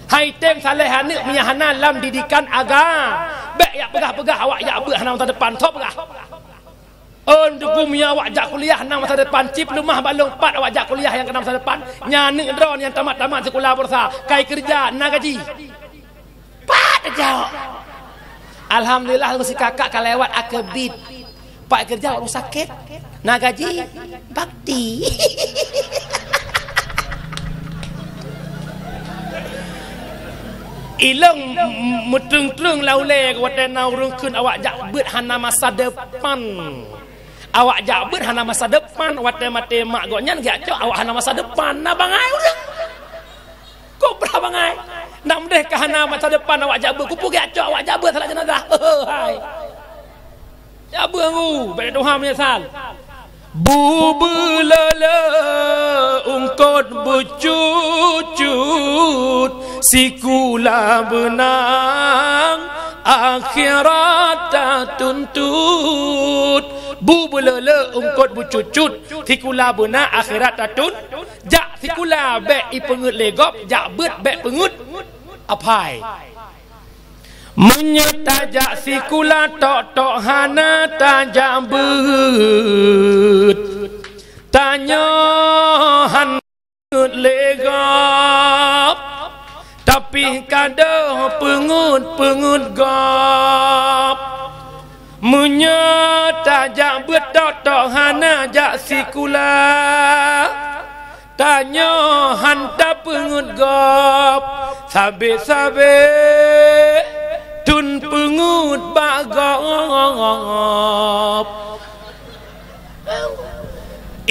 [SPEAKER 2] hai tem saleh ane punya hana lam didikan agama bek ya pegah-pegah awak ya beuk hana masa depan top pegah duku punya awak jak kuliah hana masa depan cip rumah balong 4 awak jak kuliah yang kena masa depan nyane dron yang tamat-tamat sekolah bursa kai kerja na gaji jauh. Alhamdulillah mesti kakak kalewat akebit. Pak kerja orang sakit. Nak gaji bakti. Ilong mutung-tung laule watena urung keun awak jak beut hana masa depan. Awak jak beut hana masa depan wate mate mak gonyan gak cok awak hana masa depan na bangai urang. Kok berapa bangai? Nak mendeh ke hana masa depan awak jabe kupu gak cok awak jabe salah jenazah. Hai. Jabe aku, baik Tuhan menyesal. Bubulala ungkot bucut sikula benang akhirat tak tuntut. Bubulala ungkot bucut sikula benang akhirat tak tuntut. Jak sikula bek ipengut legop jak bet bek pengut apai menyetajak sikula tok hana tajak bet tanya han legop tapi kada pengut gop menyetajak bet tok hana jak sikula tanya hanta pengut gop sabe-sabe tun pengut bagop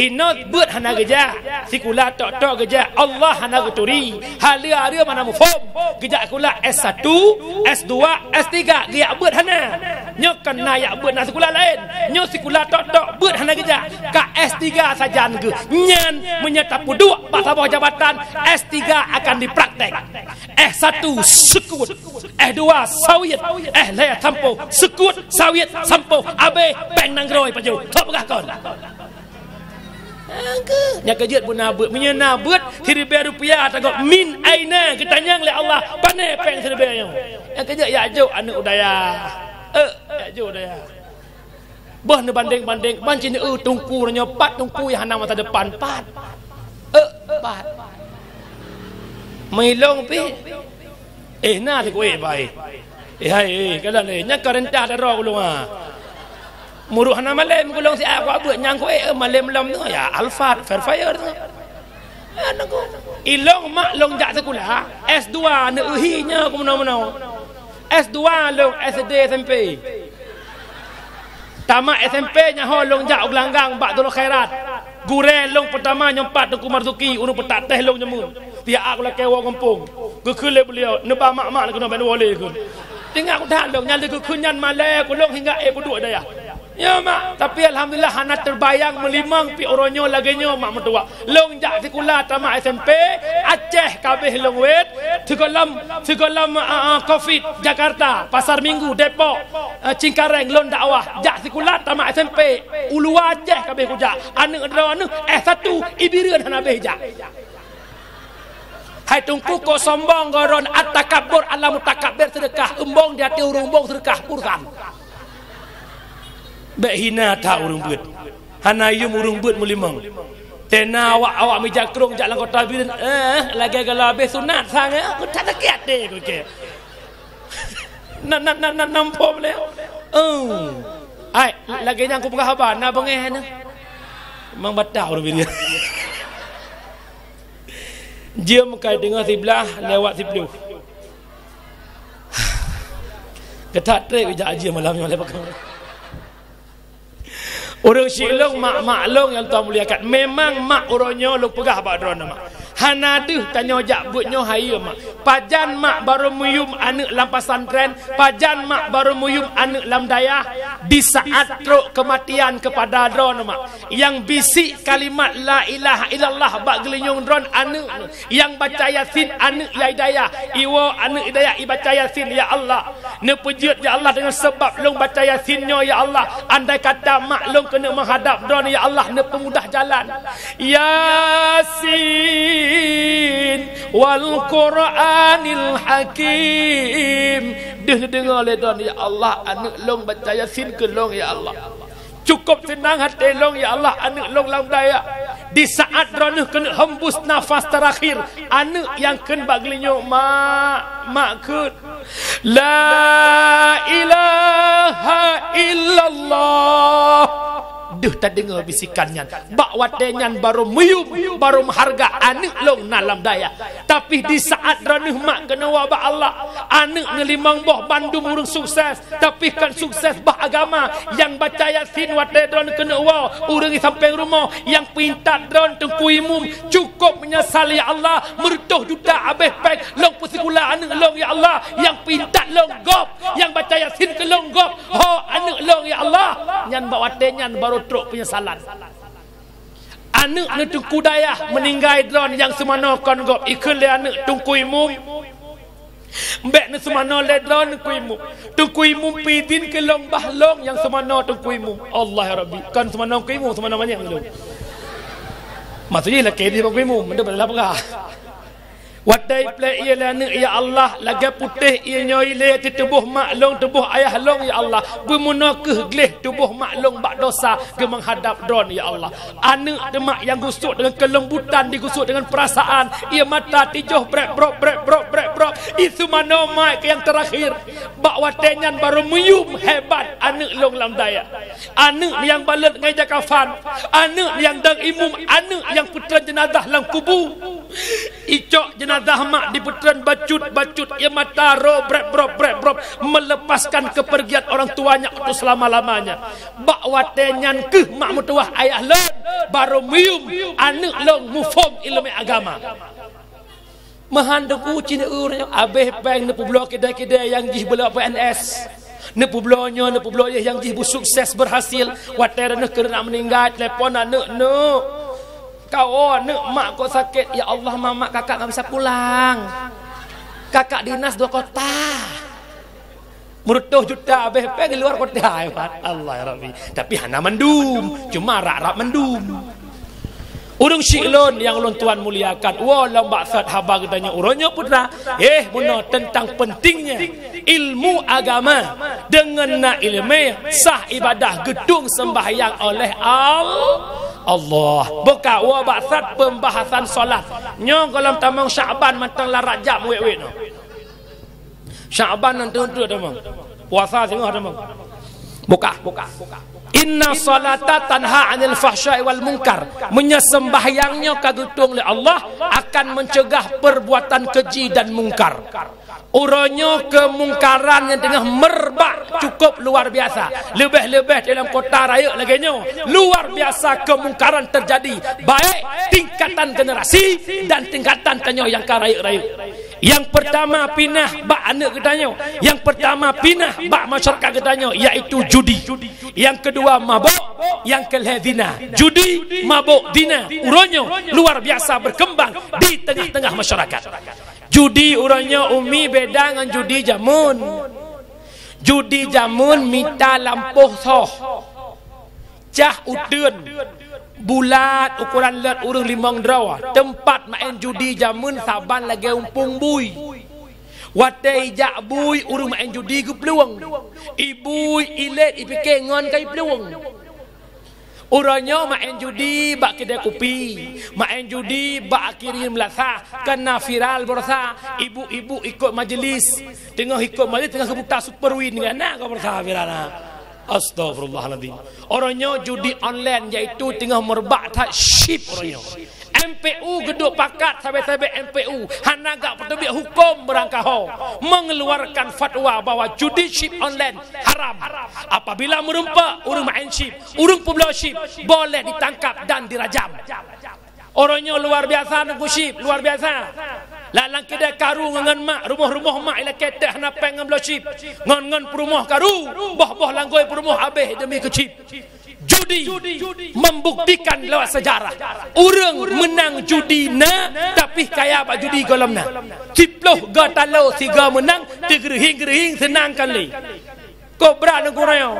[SPEAKER 2] inot buat hana geja sikula tok geja Allah hana geturi halia mana mufom geja kula S1 S2 S3 dia buat hana nyok kena ya buat na sikula lain nyok sikula tok buat hana geja ka S3 saja ge nyan menyetap dua pasabah jabatan S3 akan dipraktek S1 sekut S2 sawit laya sampo sekut sawit sampo abe peng nangroi paju tok pegakon nya kejut pun nabut menyena but seribu rupiah tagok min aina ketanyang le Allah pane peng seribu yang kejut ya jo anak udaya ya jo udaya boh ne banding bancin tungku nya pat tungku yang hana masa depan pat melong pi na thì quê bài hay cái lần này nhắc cả đến ta đã rò luôn à muru hana malem gulong si aku buat nyang koe malem lam tu ya alfa fair fire tu ilong mak long jak sekolah S2 ne uhinya ku menau S2 long SD SMP tamat SMP nya ho long jak belanggang bak dulu khairat gure long pertama nyempat Tengku Marzuki urung petak teh long nyemun tiak aku lah kewa kampung ke kele beliau neba mak-mak nak kena ben wale ke tengok aku dah long nyala ke kunyan malai aku long hingga aku duk dah ya mak, tapi alhamdulillah hana terbayang melimang pi oronyo lagenyo mak mertua. Long jak sekolah tamat SMP, Aceh kabeh long wet, sekolah Covid Jakarta, Pasar Minggu Depok, Cingkareng lon dakwah, jak sekolah tamat SMP, Ulu Aceh kabeh kujak. Anak drone S1 Ibireun hana behjak. Hai tungku ko sombong goron at-takabbur ala mutakabbir sedekah, embong di hati urung bong sedekah pursan. Bek hina tak urung beut. Hanayum urung beut mulimang. Tena awak mijak kerong jak lang kota birin. Lagi kalau habis sunat sang aku tak takiat deh aku ke. Nak nampom le. Ai lagi yang aku buka khabar na bengeh na. Memang batau urung birin. Jam kai dengar sebelah lewat 10. Ketat trek bijak aja malam ni malam pakang. Orang silong mak long yang tuan muliakan. Memang mak orangnya lu pegah bak drone mak. Hanaduh tanya jak butnya hai mak. Pajan mak baru muyum anak lam pesantren, pajan mak baru muyum anak lam dayah di saat truk kematian kepada drone mak. Yang bisik kalimat la ilaha illallah bak gelinyung drone anak. Yang baca yasin anak ya hidayah. Iwo anak hidayah baca yasin ya Allah. Ne pujud ya Allah dengan sebab long baca yasinnya ya Allah. Andai kata mak long kena menghadap drone ya Allah ne pemudah jalan. Yasin wal Quranil Hakim. Dia dengar le drone ya Allah anak long baca yasin ke long ya Allah. Cukup senang hati long ya Allah anak long lam daya. Di saat drone kena hembus nafas terakhir anak yang kena baglinyo mak ke la ilaha illallah. Duh tak dengar bisikannya. Bak watenyan baru muyum, baru mengharga anak long nalam daya. Tapi di saat ranuh mak kena wabak Allah, anak ngelimang boh Bandung urung sukses. Tapi kan sukses bah agama. Yang baca yasin wate drone kena waw urung sampai rumah. Yang pintat drone tengku imum cukup menyesal ya Allah. Mertuh juta abeh pek long pusikula anak long ya Allah. Yang pintat long gop, yang baca yasin ke long gop. Ho anak long ya Allah. Nyan bak watenyan baru truk penyesalan. Anak ni tungku dayah meninggal drone yang semana kon gop ikut le anak tungku imum. Mbek ni semana le drone tungku imum. Tungku imum pidin ke long bahlong yang semana tungku imum. Allah ya Rabbi. Kan semana tungku imum semana banyak tu. Maksudnya lah ke dia tungku imum benda pada lapar. Wadai play ia lana ya Allah laga putih ia nyoile tubuh maklong tubuh ayah long ya Allah bermuna ke gleh tubuh maklong bak dosa ke menghadap drone ya Allah. Anak demak yang gusuk dengan kelembutan digusuk dengan perasaan ia mata tijuh brek brok itu mana mai ke yang terakhir bak watenyan baru muyum hebat anak long lam daya. Anak yang balet ngai jakafan, anak yang dang imum, anak yang putra jenazah lam kubu. Icok jenazah mak di putran bacut ia mata ro brek melepaskan kepergian orang tuanya untuk selama-lamanya. Bak watenyan ke mak mutuah ayah lon baru muyum anak long mufom ilmu agama. Mahandaku cina urang abeh peng nepu blok kedai-kedai yang jih bela PNS. Nepu blonya yang jih sukses berhasil waterana kena meninggal telefon anak kau nak mak kau sakit ya Allah mama kakak tak bisa pulang. Kakak dinas 2 kota. Merutuh juta abeh pergi luar kota. Allah ya Rabbi. Tapi hana mendum, cuma rak-rak mendum. Urung syilon yang ulun tuan muliakan. Walau maksud haba katanya urangnya putra. Muna tentang pentingnya ilmu agama dengan na ilmu sah ibadah gedung sembahyang oleh Allah. Buka wa baksat pembahasan solat. Nyo kalau tamang Syaban matang la Rajab wek no. Syaban nanti untuk tamang. Puasa tengah tamang. Buka. Inna salata tanha 'anil fahsya'i wal munkar. Menyembahyangnya kagutung oleh Allah akan mencegah perbuatan keji dan mungkar. Urangnya kemungkaran yang tengah merbak cukup luar biasa. Lebih-lebih dalam kota raya lagi luar biasa kemungkaran terjadi, baik tingkatan generasi dan tingkatan tanyo yang ka raya-raya. Yang pertama pinah bak anak ketanyo, yang pertama pinah bak masyarakat ketanyo, iaitu judi. Yang kedua mabuk, yang kelima zina. Judi, mabuk, zina uronyo luar biasa berkembang di tengah-tengah masyarakat. Judi uronyo umi beda dengan judi jamun. Judi jamun minta lampuh soh, cah udun, bulat ukuran let urang limang drawa. Tempat main judi jamun saban lagi umpung bui. Watai jak bui urang main judi ke peluang. Ibu ilet ipike ngon kai peluang. Urangnya main judi bak kedai kopi, main judi bak kirim melasa, kena viral borsa. Ibu-ibu ikut majlis, tengah ikut majlis tengah kebuka super win kan nak kau borsa viral. Astagfirullahaladzim. Orangnya judi online iaitu tengah merbak tak ship orangnya. MPU geduk pakat sampai-sampai MPU hanagak pertubik hukum berangkaho mengeluarkan fatwa bahwa judi ship online haram. Apabila merempak urang main ship, urang pebelo ship boleh ditangkap dan dirajam. Orangnya luar biasa nunggu ship, luar biasa. Lalang kedai karu ngan mak, rumah-rumah mak ila ketek hana peng ngam ship. Ngan perumah karu, boh-boh langgoi perumah habis demi ke ship. Judi membuktikan lewat sejarah. Urang menang judi na tapi kaya pak judi kolamna. Ciploh ga talo tiga menang, tigerhing senang kali. Kobra nang kurang.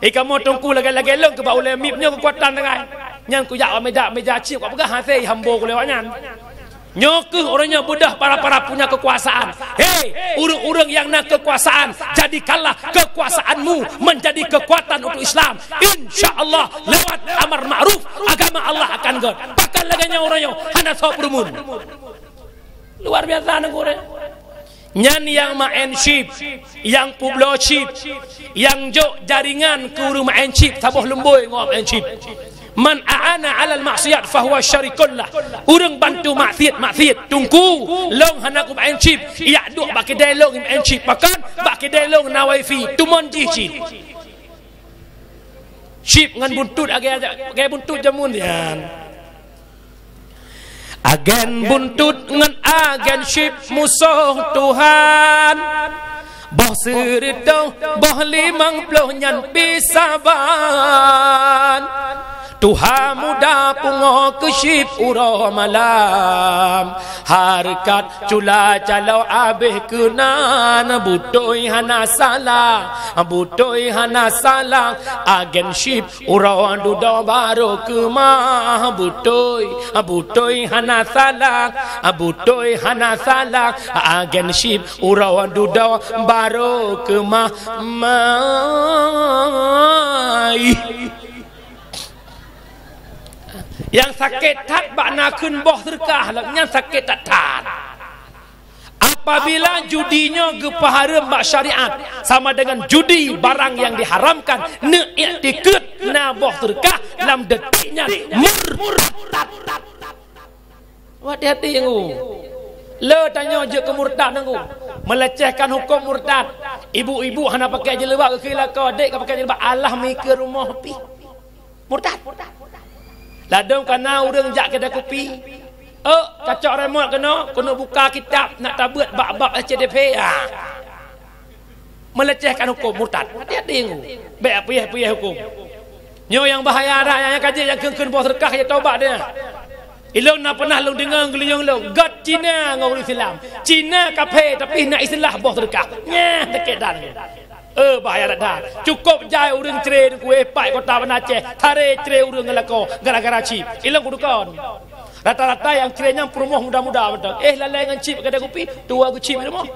[SPEAKER 2] Kamu tunggu lagi-lagi long ke bau lemipnya kekuatan dengan. Nyang ku yak meja cip kau pegah hati hambo ku lewatnya. Nyoke orangnya budah para punya kekuasaan. Hei, urang-urang yang nak kekuasaan, jadikanlah kekuasaanmu menjadi kekuatan untuk Islam. InsyaAllah lewat amar ma'ruf agama Allah akan god. Pakai lagi orangnya hana sok berumun. Luar biasa negara. Nyan yang main chip, yang publo chip, yang jok jaringan ke urang main chip, tabuh lemboi ngom main chip. Man a'ana 'alal maksiat fahuwa syarikun lah. Urang bantu maksiat tungku long hana ku main chip, ia duk bak kedai long main chip makan, bak kedai long na wifi tumon ji chip ngan buntut agak buntut jamun dian. Agen buntut ngan agen chip musuh Tuhan. Boh serito boh 50 nyan pisaban. Tuhan muda pungo kesip uro malam. Harkat cula calau abih kenan. Butoi hana salah, butoi hana salah. Agen ship uro dudo baru kemah. Butoi hana salah, butoi hana salah. Agen ship uro dudo baru kemah. Mai yang sakit tat bak nakun boh terkah lah, yang sakit tat. Apabila judinya gepahara bak syariat sama dengan judi barang yang diharamkan, ne i'tikad na boh terkah dalam detiknya murtad. Hati-hati yang le tanya je ke murtad nanggu melecehkan hukum murtad. Ibu-ibu hana pakai jilbab ke kila kau dek pakai jilbab Allah mikir rumah pi murtad. Ladong kana urang jak kedai kopi. Cacok remote kena buka kitab nak tabut bab-bab HDP. Melecehkan hukum murtad. Hati-hati ngau. Baik payah hukum. Nyo yang bahaya dah yang kaji yang keun bos rekah ya taubat dia. Ilong nak pernah long dengar geliung long. God Cina ngau Islam. Cina kafe tapi nak Islam bos rekah. Nyah dekat dan. Bahaya dah. Cukup jai urang train kue pai kota Banda Aceh. Tare train urang ngelako gara-gara chip. Ilang kudukan. Rata-rata yang trainnya perumah muda-muda betul. Lalai dengan chip kedai kopi, tua ku chip rumah.